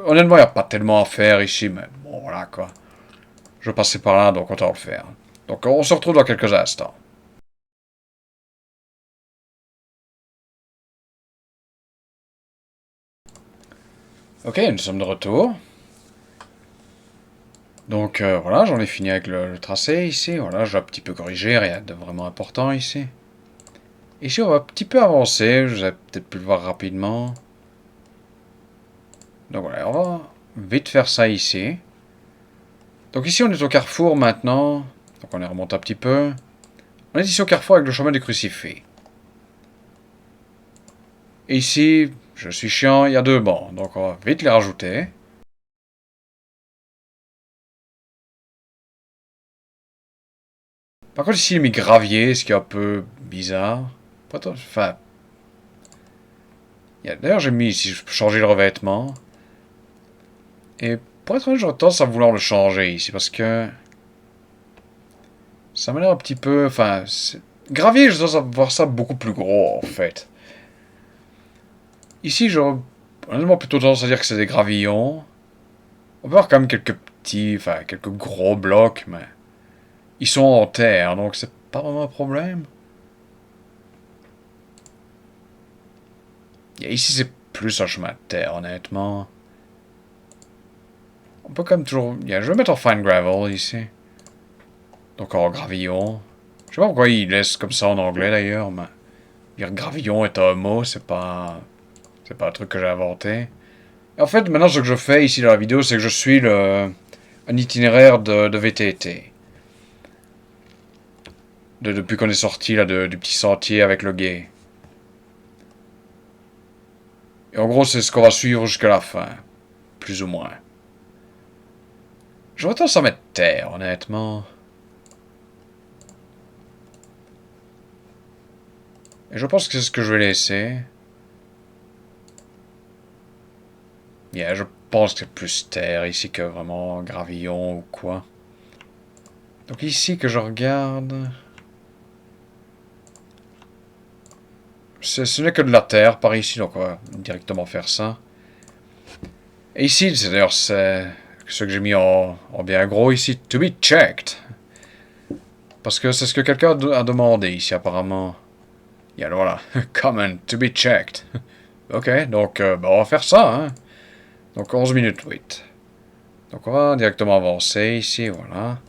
honnêtement il n'y a pas tellement à faire ici, mais bon voilà quoi. Je passais par là, donc autant le faire. Donc on se retrouve dans quelques instants. Ok, nous sommes de retour. Donc voilà, j'en ai fini avec le tracé ici. Voilà, j'ai un petit peu corrigé, rien de vraiment important ici. Ici, on va un petit peu avancer. Vous avez peut-être pu le voir rapidement. Donc voilà, on va vite faire ça ici. Donc ici, on est au carrefour maintenant. Donc on est remonté un petit peu. On est ici au carrefour avec le chemin du crucifix. Et ici, je suis chiant, il y a 2 bancs. Donc on va vite les rajouter. Par contre, ici, il est mis gravier, ce qui est un peu bizarre. Pas trop, enfin... D'ailleurs, j'ai mis ici, je peux changer le revêtement. Et pour être honnête, j'aurais tendance à vouloir le changer ici, parce que... Ça m'a l'air un petit peu... Enfin, gravier, je dois voir ça beaucoup plus gros, en fait. Ici, j'aurais honnêtement plutôt tendance à dire que c'est des gravillons. On peut voir quand même quelques petits... Enfin, quelques gros blocs, mais... Ils sont en terre, donc c'est pas vraiment un problème. Et ici, c'est plus un chemin de terre, honnêtement. On peut quand même toujours... Je vais mettre en fine gravel, ici. Donc en gravillon. Je sais pas pourquoi ils laissent comme ça en anglais, d'ailleurs, mais... Dire gravillon est un mot, c'est pas... C'est pas un truc que j'ai inventé. Et en fait, maintenant, ce que je fais ici dans la vidéo, c'est que je suis un itinéraire de VTT. Depuis qu'on est sorti, là, du petit sentier avec le guet. Et en gros, c'est ce qu'on va suivre jusqu'à la fin. Plus ou moins. J'aurais tendance à mettre terre, honnêtement. Et je pense que c'est ce que je vais laisser. Yeah, je pense que c'est plus terre ici que vraiment gravillon ou quoi. Donc ici que je regarde... Ce n'est que de la terre par ici, donc on va directement faire ça. Et ici, c'est d'ailleurs ce que j'ai mis en bien gros ici, to be checked. Parce que c'est ce que quelqu'un a demandé ici apparemment. Et alors voilà, comment, to be checked. Ok, donc bah, on va faire ça, hein. Donc 11 minutes 8. Donc on va directement avancer ici, voilà.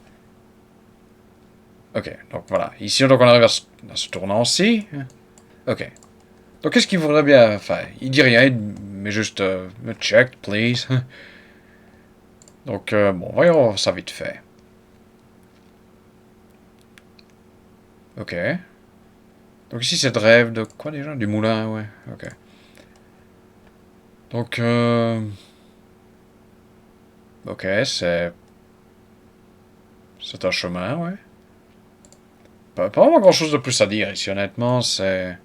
Ok, donc voilà. Ici, donc on arrive à ce tournant-ci. Ok. Donc qu'est-ce qu'il voudrait bien... Enfin, il dit rien, mais juste... check, please. Donc, bon, voyons ça vite fait. Ok. Donc ici, c'est de rêve de quoi déjà? Du moulin, ouais. Ok. Donc, ok, c'est... C'est un chemin, ouais. Pas vraiment grand-chose de plus à dire ici, honnêtement, c'est...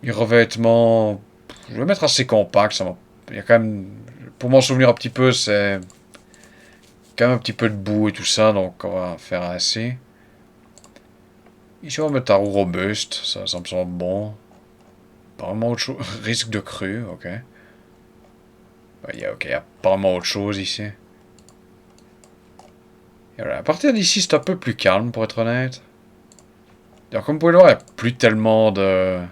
Les revêtements... Je vais mettre assez compact, ça va... Il y a quand même... Pour m'en souvenir un petit peu, c'est... Quand même un petit peu de boue et tout ça, donc on va faire assez. Ici, on va mettre un roue robuste, ça me semble bon. Pas vraiment autre chose. Risque de crue, ok. Ok, y a pas vraiment autre chose ici. Et voilà, à partir d'ici, c'est un peu plus calme, pour être honnête. Alors, comme vous pouvez le voir, il n'y a plus tellement de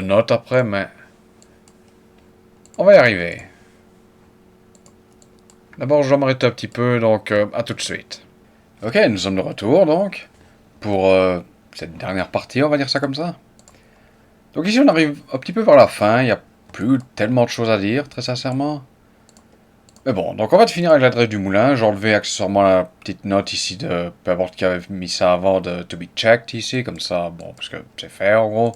notes après, mais... On va y arriver. D'abord, je dois m'arrêter un petit peu, donc à tout de suite. Ok, nous sommes de retour, donc, pour cette dernière partie, on va dire ça comme ça. Donc ici, on arrive un petit peu vers la fin, il n'y a plus tellement de choses à dire, très sincèrement. Mais bon, donc on va finir avec l'adresse du moulin. J'ai enlevé accessoirement la petite note ici de peu importe qui avait mis ça avant de to be checked ici, comme ça, bon, parce que c'est fait en gros.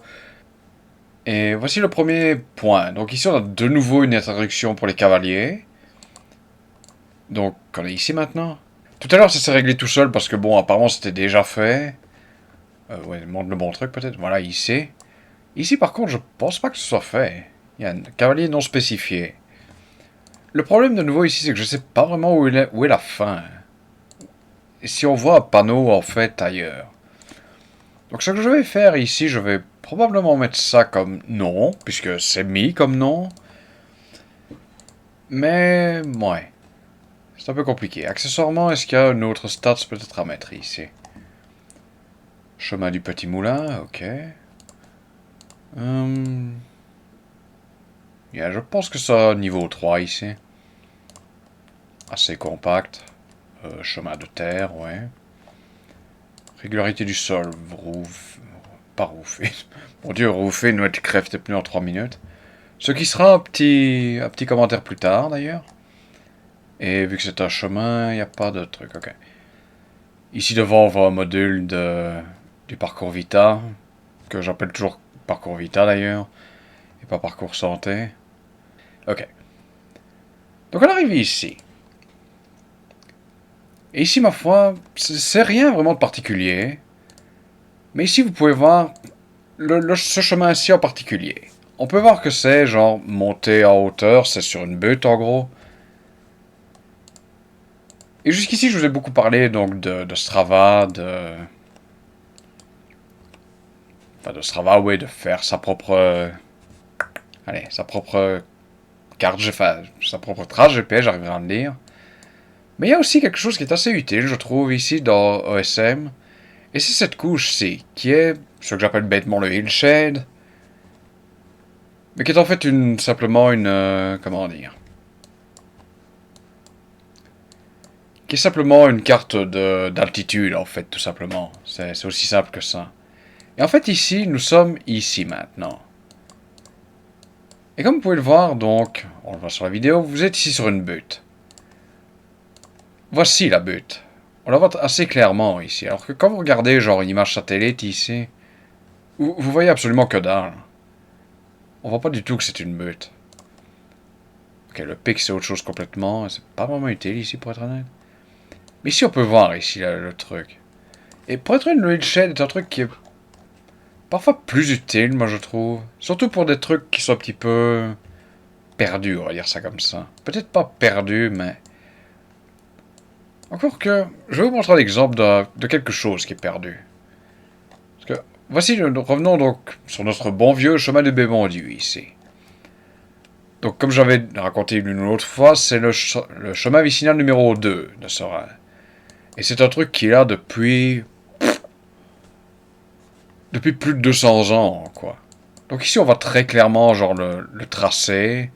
Et voici le premier point. Donc ici on a de nouveau une introduction pour les cavaliers. Donc on est ici maintenant. Tout à l'heure ça s'est réglé tout seul parce que bon apparemment c'était déjà fait. Ouais, montre le bon truc peut-être. Voilà ici. Ici par contre je pense pas que ce soit fait. Il y a un cavalier non spécifié. Le problème de nouveau ici c'est que je sais pas vraiment où est la fin. Et si on voit un panneau en fait ailleurs. Donc ce que je vais faire ici, je vais probablement mettre ça comme non, puisque c'est mis comme non. Mais, ouais. C'est un peu compliqué. Accessoirement, est-ce qu'il y a un autre stats peut-être à mettre ici? Chemin du Petit Moulin, ok. Je pense que ça niveau 3 ici. Assez compact. Chemin de terre, ouais. Régularité du sol, pas roufé. Mon dieu, roufé, nous crève tes pneus en 3 minutes. Ce qui sera un petit commentaire plus tard d'ailleurs. Et vu que c'est un chemin, il n'y a pas de truc, ok. Ici devant, on voit un module du parcours Vita, que j'appelle toujours parcours Vita d'ailleurs, et pas parcours santé. Ok. Donc on arrive ici. Et ici, ma foi, c'est rien vraiment de particulier. Mais ici, vous pouvez voir ce chemin-ci en particulier. On peut voir que c'est genre monter en hauteur, c'est sur une butte en gros. Et jusqu'ici, je vous ai beaucoup parlé donc de Strava, enfin, de Strava, ouais, de faire sa propre. Allez, sa propre carte, enfin, sa propre trace GPS, j'arriverai à le lire. Mais il y a aussi quelque chose qui est assez utile, je trouve, ici dans OSM. Et c'est cette couche-ci, qui est ce que j'appelle bêtement le hillshade. Mais qui est en fait simplement une. Comment dire? Qui est simplement une carte d'altitude, en fait, tout simplement. C'est aussi simple que ça. Et en fait, ici, nous sommes ici maintenant. Et comme vous pouvez le voir, donc, on le voit sur la vidéo, vous êtes ici sur une butte. Voici la butte. On la voit assez clairement ici. Alors que quand vous regardez, genre, une image satellite ici, vous voyez absolument que dalle. On voit pas du tout que c'est une butte. Ok, le pic, c'est autre chose complètement. C'est pas vraiment utile ici, pour être honnête. Mais ici, on peut voir ici le truc. Et pour être honnête, le hillshade est un truc qui est parfois plus utile, moi je trouve. Surtout pour des trucs qui sont un petit peu perdus, on va dire ça comme ça. Peut-être pas perdus, mais... Encore que, je vais vous montrer un exemple de quelque chose qui est perdu. Parce que, voici, revenons donc sur notre bon vieux chemin de Bémondieu ici. Donc, comme j'avais raconté une autre fois, c'est le chemin vicinal numéro 2 de Sorin. Et c'est un truc qui est là depuis plus de 200 ans, quoi. Donc ici, on voit très clairement, genre, le tracé.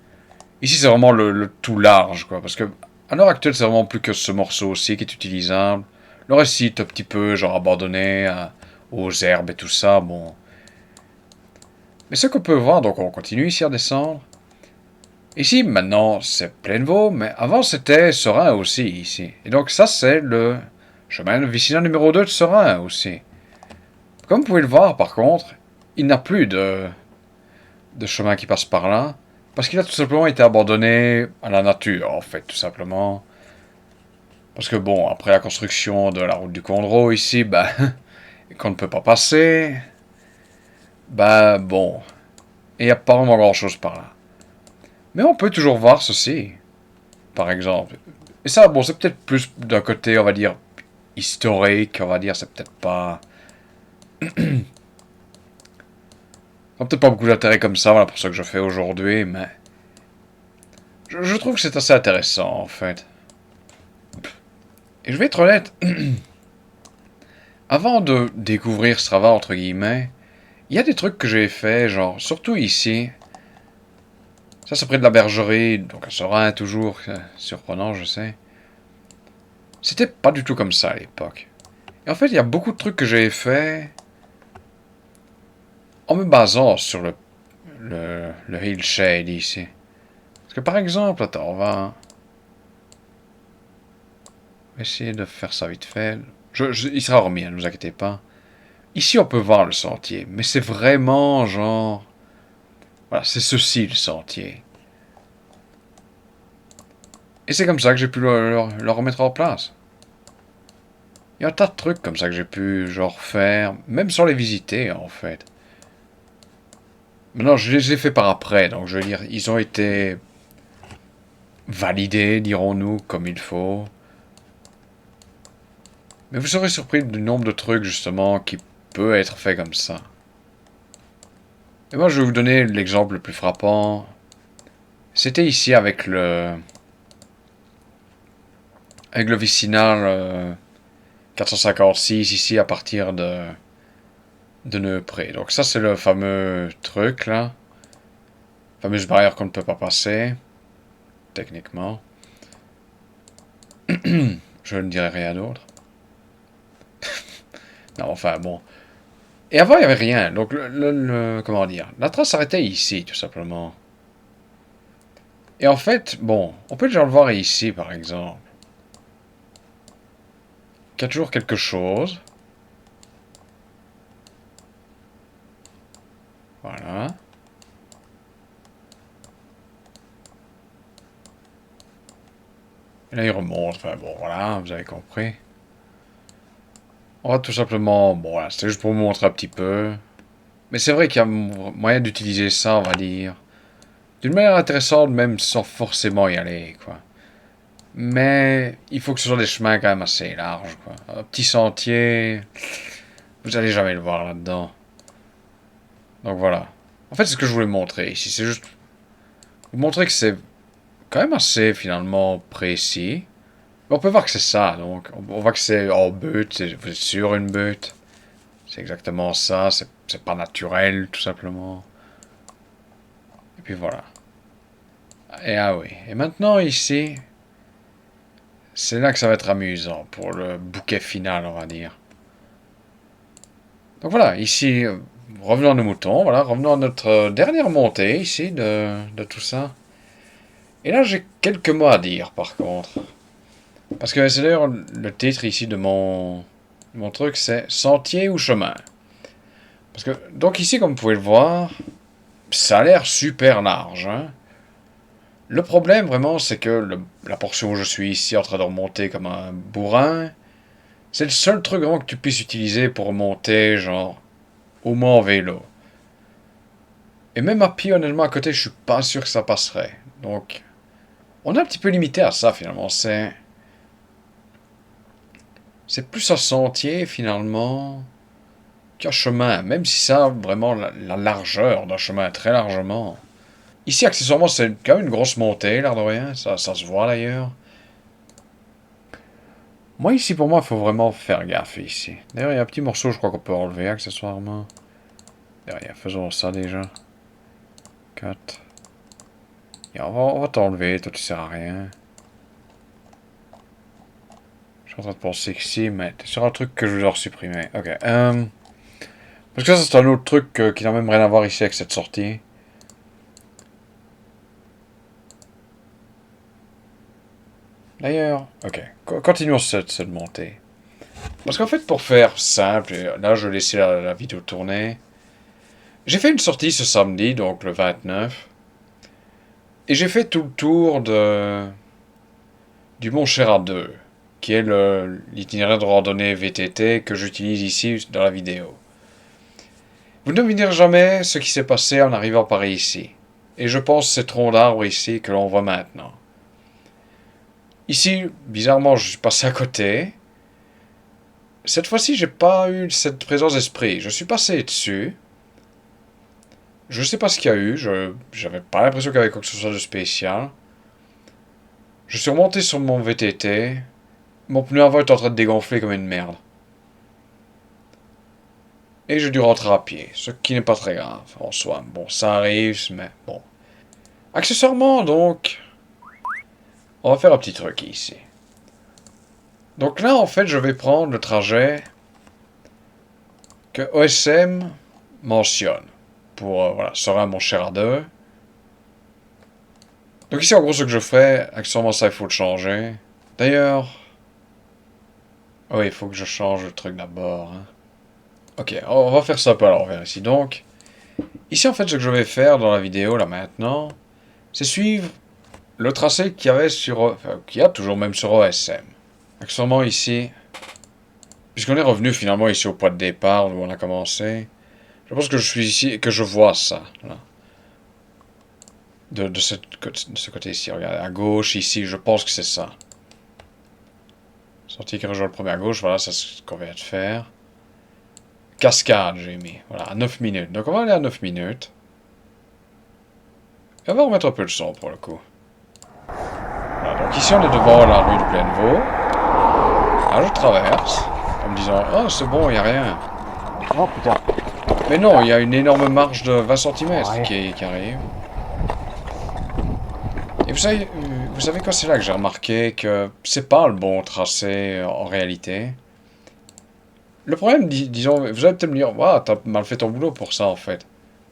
Ici, c'est vraiment le tout large, quoi. Parce que, à l'heure actuelle, c'est vraiment plus que ce morceau aussi qui est utilisable. Le reste, est un petit peu, genre, abandonné aux herbes et tout ça, bon. Mais ce qu'on peut voir, donc on continue ici à descendre. Ici, maintenant, c'est Plainevaux, mais avant, c'était Serein aussi, ici. Et donc, ça, c'est le chemin vicinal numéro 2 de Serein aussi. Comme vous pouvez le voir, par contre, il n'a plus de chemin qui passe par là. Parce qu'il a tout simplement été abandonné à la nature, en fait, tout simplement. Parce que bon, après la construction de la route du Condro ici, bah, qu'on ne peut pas passer, bah bon, il n'y a pas vraiment grand chose par là. Mais on peut toujours voir ceci, par exemple. Et ça, bon, c'est peut-être plus d'un côté, on va dire, historique, on va dire, c'est peut-être pas... peut-être pas beaucoup d'intérêt comme ça, voilà, pour ce que je fais aujourd'hui, mais... Je trouve que c'est assez intéressant, en fait. Et je vais être honnête, avant de découvrir Strava, entre guillemets, il y a des trucs que j'ai fait, genre, surtout ici. Ça, c'est près de la bergerie, donc à Serein, toujours, surprenant, je sais. C'était pas du tout comme ça à l'époque. Et en fait, il y a beaucoup de trucs que j'ai fait en me basant sur le hillshade ici. Parce que par exemple, attends, on va... Essayer de faire ça vite fait. Il sera remis, hein, ne vous inquiétez pas. Ici, on peut voir le sentier, mais c'est vraiment genre... Voilà, c'est ceci le sentier. Et c'est comme ça que j'ai pu le remettre en place. Il y a un tas de trucs comme ça que j'ai pu, genre, faire, même sans les visiter, en fait. Maintenant, je les ai fait par après, donc je veux dire, ils ont été validés, dirons-nous, comme il faut. Mais vous serez surpris du nombre de trucs, justement, qui peut être fait comme ça. Et moi, je vais vous donner l'exemple le plus frappant. C'était ici avec le vicinal 456, ici, à partir de Neupré. Donc ça, c'est le fameux truc, là. Fameuse barrière qu'on ne peut pas passer, techniquement. Je ne dirai rien d'autre. Non, enfin, bon. Et avant, il n'y avait rien. Donc, comment dire, la trace s'arrêtait ici, tout simplement. Et en fait, bon, on peut déjà le voir ici, par exemple. Il y a toujours quelque chose. Voilà. Et là, il remonte. Enfin, bon, voilà, vous avez compris. On va tout simplement... Bon, voilà, c'était juste pour vous montrer un petit peu. Mais c'est vrai qu'il y a moyen d'utiliser ça, on va dire. D'une manière intéressante, même sans forcément y aller, quoi. Mais il faut que ce soit des chemins quand même assez larges, quoi. Un petit sentier, vous allez jamais le voir là-dedans. Donc voilà. En fait, c'est ce que je voulais montrer ici. C'est juste vous montrer que c'est quand même assez finalement précis. Mais on peut voir que c'est ça, donc. On voit que c'est en but, vous êtes sur une butte. C'est exactement ça, c'est pas naturel, tout simplement. Et puis voilà. Et ah oui. Et maintenant, ici, c'est là que ça va être amusant pour le bouquet final, on va dire. Donc voilà, ici, revenons à nos moutons, voilà, revenons à notre dernière montée ici de tout ça. Et là, j'ai quelques mots à dire, par contre. Parce que c'est d'ailleurs le titre ici de mon truc, c'est Sentier ou chemin. Parce que, donc ici, comme vous pouvez le voir, ça a l'air super large, hein. Le problème, vraiment, c'est que la portion où je suis ici en train de remonter comme un bourrin, c'est le seul truc vraiment que tu puisses utiliser pour remonter, genre, au moins en vélo. Et même à pied, honnêtement, à côté, je suis pas sûr que ça passerait. Donc, on est un petit peu limité à ça, finalement. C'est plus un sentier, finalement, qu'un chemin. Même si ça a vraiment la largeur d'un chemin, très largement. Ici, accessoirement, c'est quand même une grosse montée, l'air de rien. Ça se voit, d'ailleurs. Moi, ici, pour moi, il faut vraiment faire gaffe, ici. D'ailleurs, il y a un petit morceau, je crois qu'on peut enlever, accessoirement. Derrière, faisons ça, déjà. 4. Et on va t'enlever, toi, tu sers à rien. Je suis en train de penser ici, mais t'es sur un truc que je dois supprimer. Ok. Parce que ça, c'est un autre truc qui n'a même rien à voir ici avec cette sortie. D'ailleurs, ok. Continuons cette montée. Parce qu'en fait, pour faire simple, et là, je vais laisser la vidéo tourner. J'ai fait une sortie ce samedi, donc le 29. Et j'ai fait tout le tour du Mont Chéra 2, qui est l'itinéraire de randonnée VTT que j'utilise ici dans la vidéo. Vous ne devinerez jamais ce qui s'est passé en arrivant par ici. Et je pense ces troncs d'arbres ici que l'on voit maintenant. Ici, bizarrement, je suis passé à côté. Cette fois-ci, j'ai pas eu cette présence d'esprit. Je suis passé dessus. Je sais pas ce qu'il y a eu. J'avais pas l'impression qu'il y avait quoi que ce soit de spécial. Je suis remonté sur mon VTT. Mon pneu avant est en train de dégonfler comme une merde. Et j'ai dû rentrer à pied, ce qui n'est pas très grave en soi. Bon, ça arrive, mais bon. Accessoirement, donc, on va faire un petit truc ici. Donc là, en fait, je vais prendre le trajet que OSM mentionne pour, voilà, sera mon cher à 2. Donc ici, en gros, ce que je ferai, accessoirement, ça, il faut le changer. D'ailleurs, Oh, il faut que je change le truc d'abord. Hein. Ok, on va faire ça un peu à l'envers ici. Donc, ici en fait, ce que je vais faire dans la vidéo là maintenant, c'est suivre le tracé qu'il y avait sur, enfin, qu'il y a toujours même sur OSM. Accessoirement ici, puisqu'on est revenu finalement ici au point de départ où on a commencé, je pense que je suis ici et que je vois ça. Là. De ce côté ici, regardez, à gauche ici, je pense que c'est ça. Sortie qui rejoint le premier à gauche, voilà, c'est ce qu'on vient de faire. Cascade, j'ai mis, voilà, à 9 minutes. Donc on va aller à 9 minutes. Et on va remettre un peu le son pour le coup. Voilà, donc ici on est devant la rue de Plainevaux. Là je traverse, en me disant, oh c'est bon, il n'y a rien. Oh putain. Mais non, il y a une énorme marge de 20 cm Ouais. qui arrive. Et vous savez quoi, c'est là que j'ai remarqué que c'est pas le bon tracé en réalité. Le problème, disons, vous allez peut-être me dire, waouh, t'as mal fait ton boulot pour ça en fait.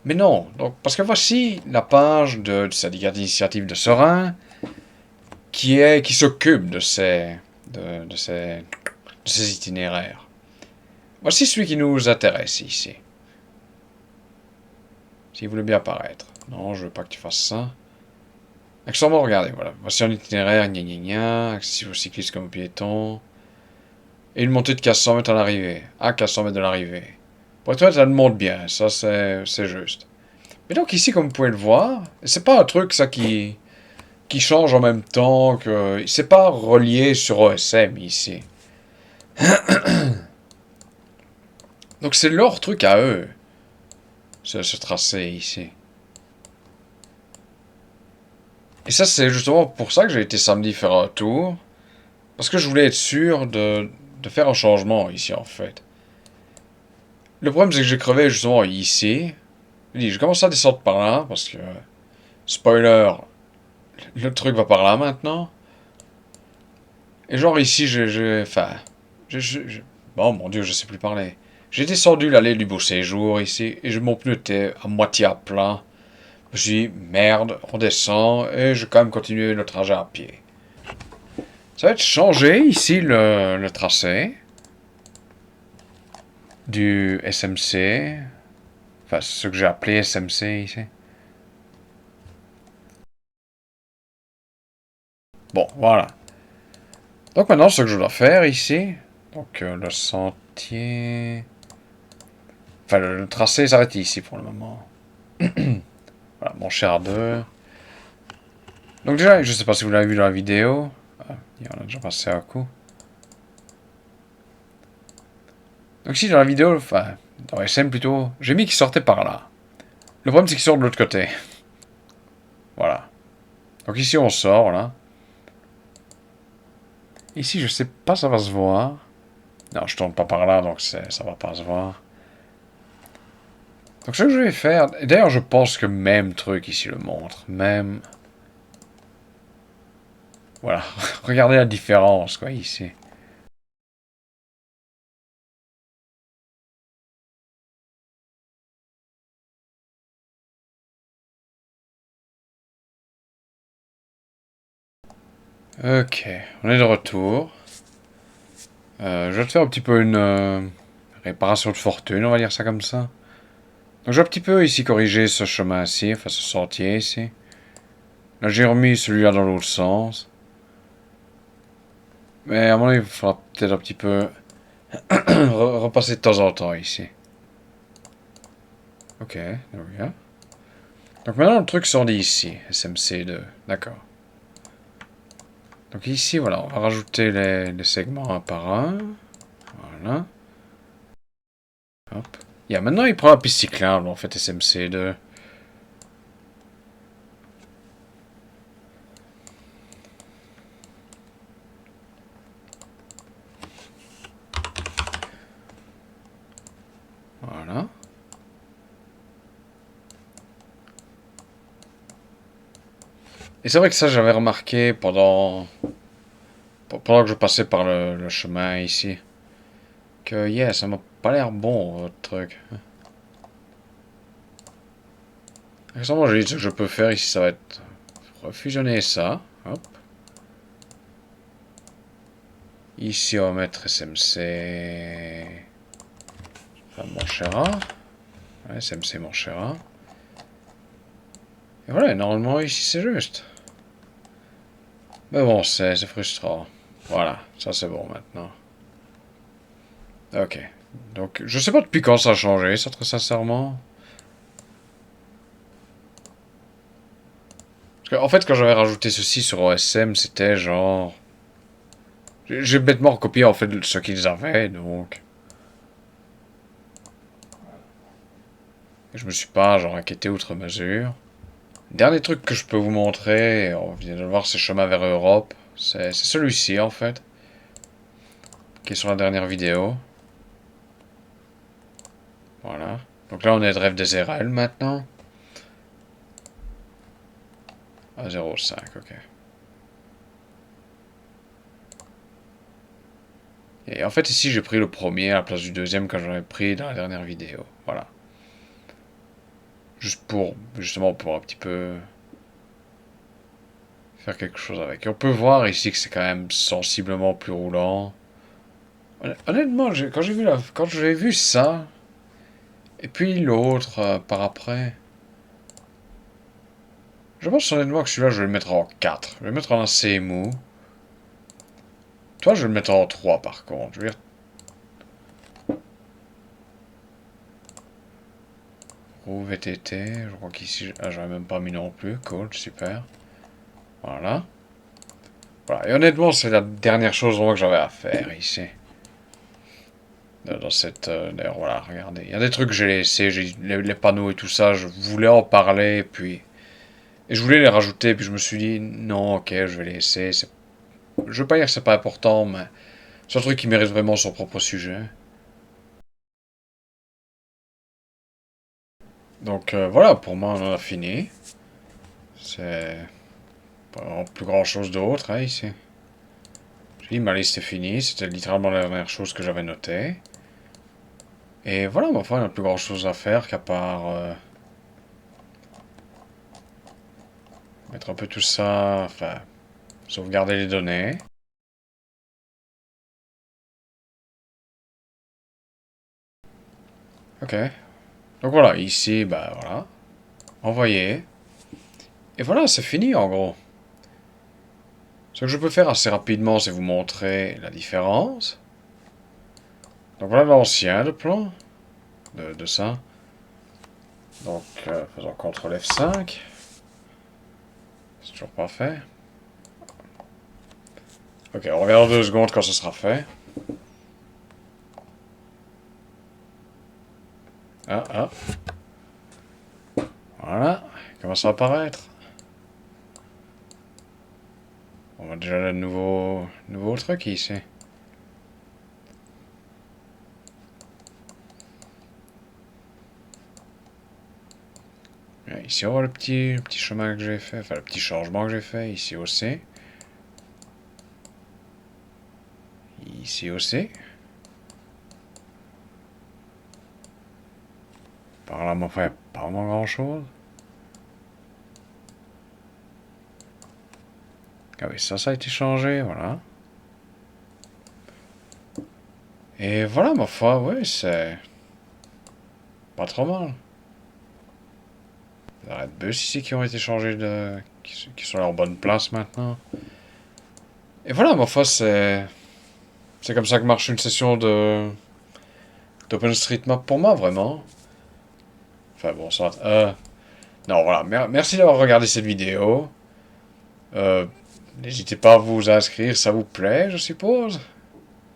Mais non, donc, parce que voici la page du syndicat d'initiative de Serein qui s'occupe de ces itinéraires. Voici celui qui nous intéresse ici. S'il voulait bien apparaître. Non, je veux pas que tu fasses ça. Accessoirement, regardez, voilà. Voici un itinéraire, gna gna gna, accessible aux cyclistes comme aux piétons. Et une montée de 400 mètres à l'arrivée. À 400 mètres de l'arrivée. Pour toi, ça le monte bien, ça c'est juste. Mais donc ici, comme vous pouvez le voir, c'est pas un truc ça qui change en même temps que... C'est pas relié sur OSM ici. Donc c'est leur truc à eux, ce tracé ici. Et ça, c'est justement pour ça que j'ai été samedi faire un tour. Parce que je voulais être sûr de faire un changement ici, en fait. Le problème, c'est que j'ai crevé justement ici. Je commence à descendre par là, parce que... Spoiler, le truc va par là maintenant. Et genre ici, enfin... Bon, mon Dieu, je sais plus parler. J'ai descendu l'allée du beau séjour ici, et mon pneu était à moitié à plat. Je me suis dit, merde, on descend, et je vais quand même continuer le trajet à pied. Ça va être changé ici le tracé du SMC. Enfin, ce que j'ai appelé SMC ici. Bon, voilà. Donc maintenant, ce que je dois faire ici, donc le sentier... Enfin, le tracé s'arrête ici pour le moment. Voilà, mon cher 2. Donc déjà, je sais pas si vous l'avez vu dans la vidéo. Ah, on a déjà passé un coup. Donc ici, dans la vidéo, enfin, dans SM plutôt, j'ai mis qu'il sortait par là. Le problème, c'est qu'il sort de l'autre côté. Voilà. Donc ici, on sort, là. Ici, je sais pas, ça va se voir. Non, je tourne pas par là, donc ça va pas se voir. Donc ce que je vais faire... Et d'ailleurs, je pense que même truc ici le montre. Même... Voilà. Regardez la différence, quoi, ici. Ok, on est de retour. Je vais te faire un petit peu une réparation de fortune, on va dire ça comme ça. Donc je vais un petit peu ici corriger ce chemin-ci, enfin ce sentier ici. Là j'ai remis celui-là dans l'autre sens. Mais à mon avis, il faudra peut-être un petit peu repasser de temps en temps ici. Ok, there we go. Donc maintenant le truc sort d'ici, SMC2, d'accord. Donc ici, voilà, on va rajouter les segments un par un. Voilà. Hop. Maintenant il prend la piste cyclable en fait, SMC2. Voilà. Et c'est vrai que ça, j'avais remarqué pendant que je passais par le chemin ici. Que, yeah, ça m'a pas l'air bon, votre truc. Récemment, j'ai dit ce que je peux faire ici, ça va être refusionner ça. Hop. Ici, on va mettre SMC... Enfin, Montchérat. Ouais, SMC Montchérat. Et voilà, normalement, ici, c'est juste. Mais bon, c'est frustrant. Voilà, ça c'est bon maintenant. Ok. Donc, je sais pas depuis quand ça a changé, ça, très sincèrement. Parce qu'en fait, quand j'avais rajouté ceci sur OSM, c'était genre... J'ai bêtement recopié, en fait, ce qu'ils avaient, donc... Je me suis pas, genre, inquiété outre mesure. Dernier truc que je peux vous montrer, on vient de le voir, c'est Chemin vers Europe. C'est celui-ci, en fait. Qui est sur la dernière vidéo. Voilà. Donc là, on est de Rêve des RL, maintenant. À 0,5, ok. Et en fait, ici, j'ai pris le premier à la place du deuxième que j'en ai pris dans la dernière vidéo. Voilà. Juste pour, justement, pour un petit peu faire quelque chose avec. Et on peut voir ici que c'est quand même sensiblement plus roulant. Honnêtement, quand j'ai vu ça, et puis l'autre par après, je pense honnêtement que celui-là, je vais le mettre en 4. Je vais le mettre en assez mou. Toi, je vais le mettre en 3 par contre. Je veux dire, roue VTT, je crois qu'ici, ah, j'aurais même pas mis non plus. Cool, super. Voilà. Voilà. Et honnêtement, c'est la dernière chose vraiment que j'avais à faire ici. Dans cette... D'ailleurs, voilà, regardez. Il y a des trucs que j'ai laissés, les panneaux et tout ça, je voulais en parler, puis... Et je voulais les rajouter, puis je me suis dit, non, ok, je vais les laisser. Je veux pas dire que c'est pas important, mais c'est un truc qui mérite vraiment son propre sujet. Donc voilà, pour moi, on en a fini. C'est pas plus grand chose d'autre, hein, ici. J'ai dit, ma liste est finie, c'était littéralement la dernière chose que j'avais notée. Et voilà, ma foi, il n'y a plus grand chose à faire qu'à part mettre un peu tout ça, enfin, sauvegarder les données. Ok. Donc voilà, ici, bah voilà. Envoyer. Et voilà, c'est fini en gros. Ce que je peux faire assez rapidement, c'est vous montrer la différence. Donc voilà l'ancien, le plan de ça. Donc faisons CTRL F5. C'est toujours pas fait. Ok, on revient dans 2 secondes quand ce sera fait. Ah, ah. Voilà, il commence à apparaître. On a déjà le nouveau truc ici. Ici, on voit le petit chemin que j'ai fait, enfin le petit changement que j'ai fait, ici aussi. Ici aussi. Par là, mon frère, pas vraiment grand chose. Ah oui, ça a été changé, voilà. Et voilà, ma foi, oui, c'est pas trop mal. Les arrêts de bus ici qui ont été changés qui sont à leur bonne place maintenant. Et voilà, ma foi, c'est comme ça que marche une session d'OpenStreetMap pour moi, vraiment. Enfin bon, ça... non, voilà, merci d'avoir regardé cette vidéo. Euh, N'hésitez pas à vous inscrire, ça vous plaît, je suppose.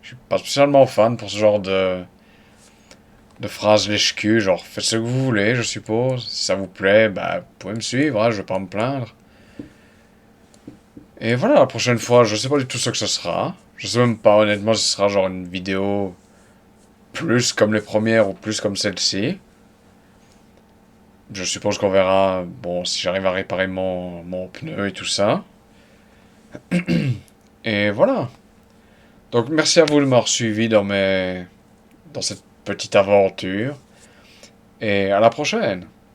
Je suis pas spécialement fan pour ce genre de phrases lèche-cul, genre faites ce que vous voulez, je suppose. Si ça vous plaît, bah, vous pouvez me suivre, hein, je vais pas me plaindre. Et voilà, la prochaine fois, je sais pas du tout ce que ce sera. Je sais même pas honnêtement si ce sera genre une vidéo plus comme les premières ou plus comme celle-ci. Je suppose qu'on verra, bon, si j'arrive à réparer mon pneu et tout ça. Et voilà. Donc merci à vous de m'avoir suivi dans cette petite aventure. Et à la prochaine.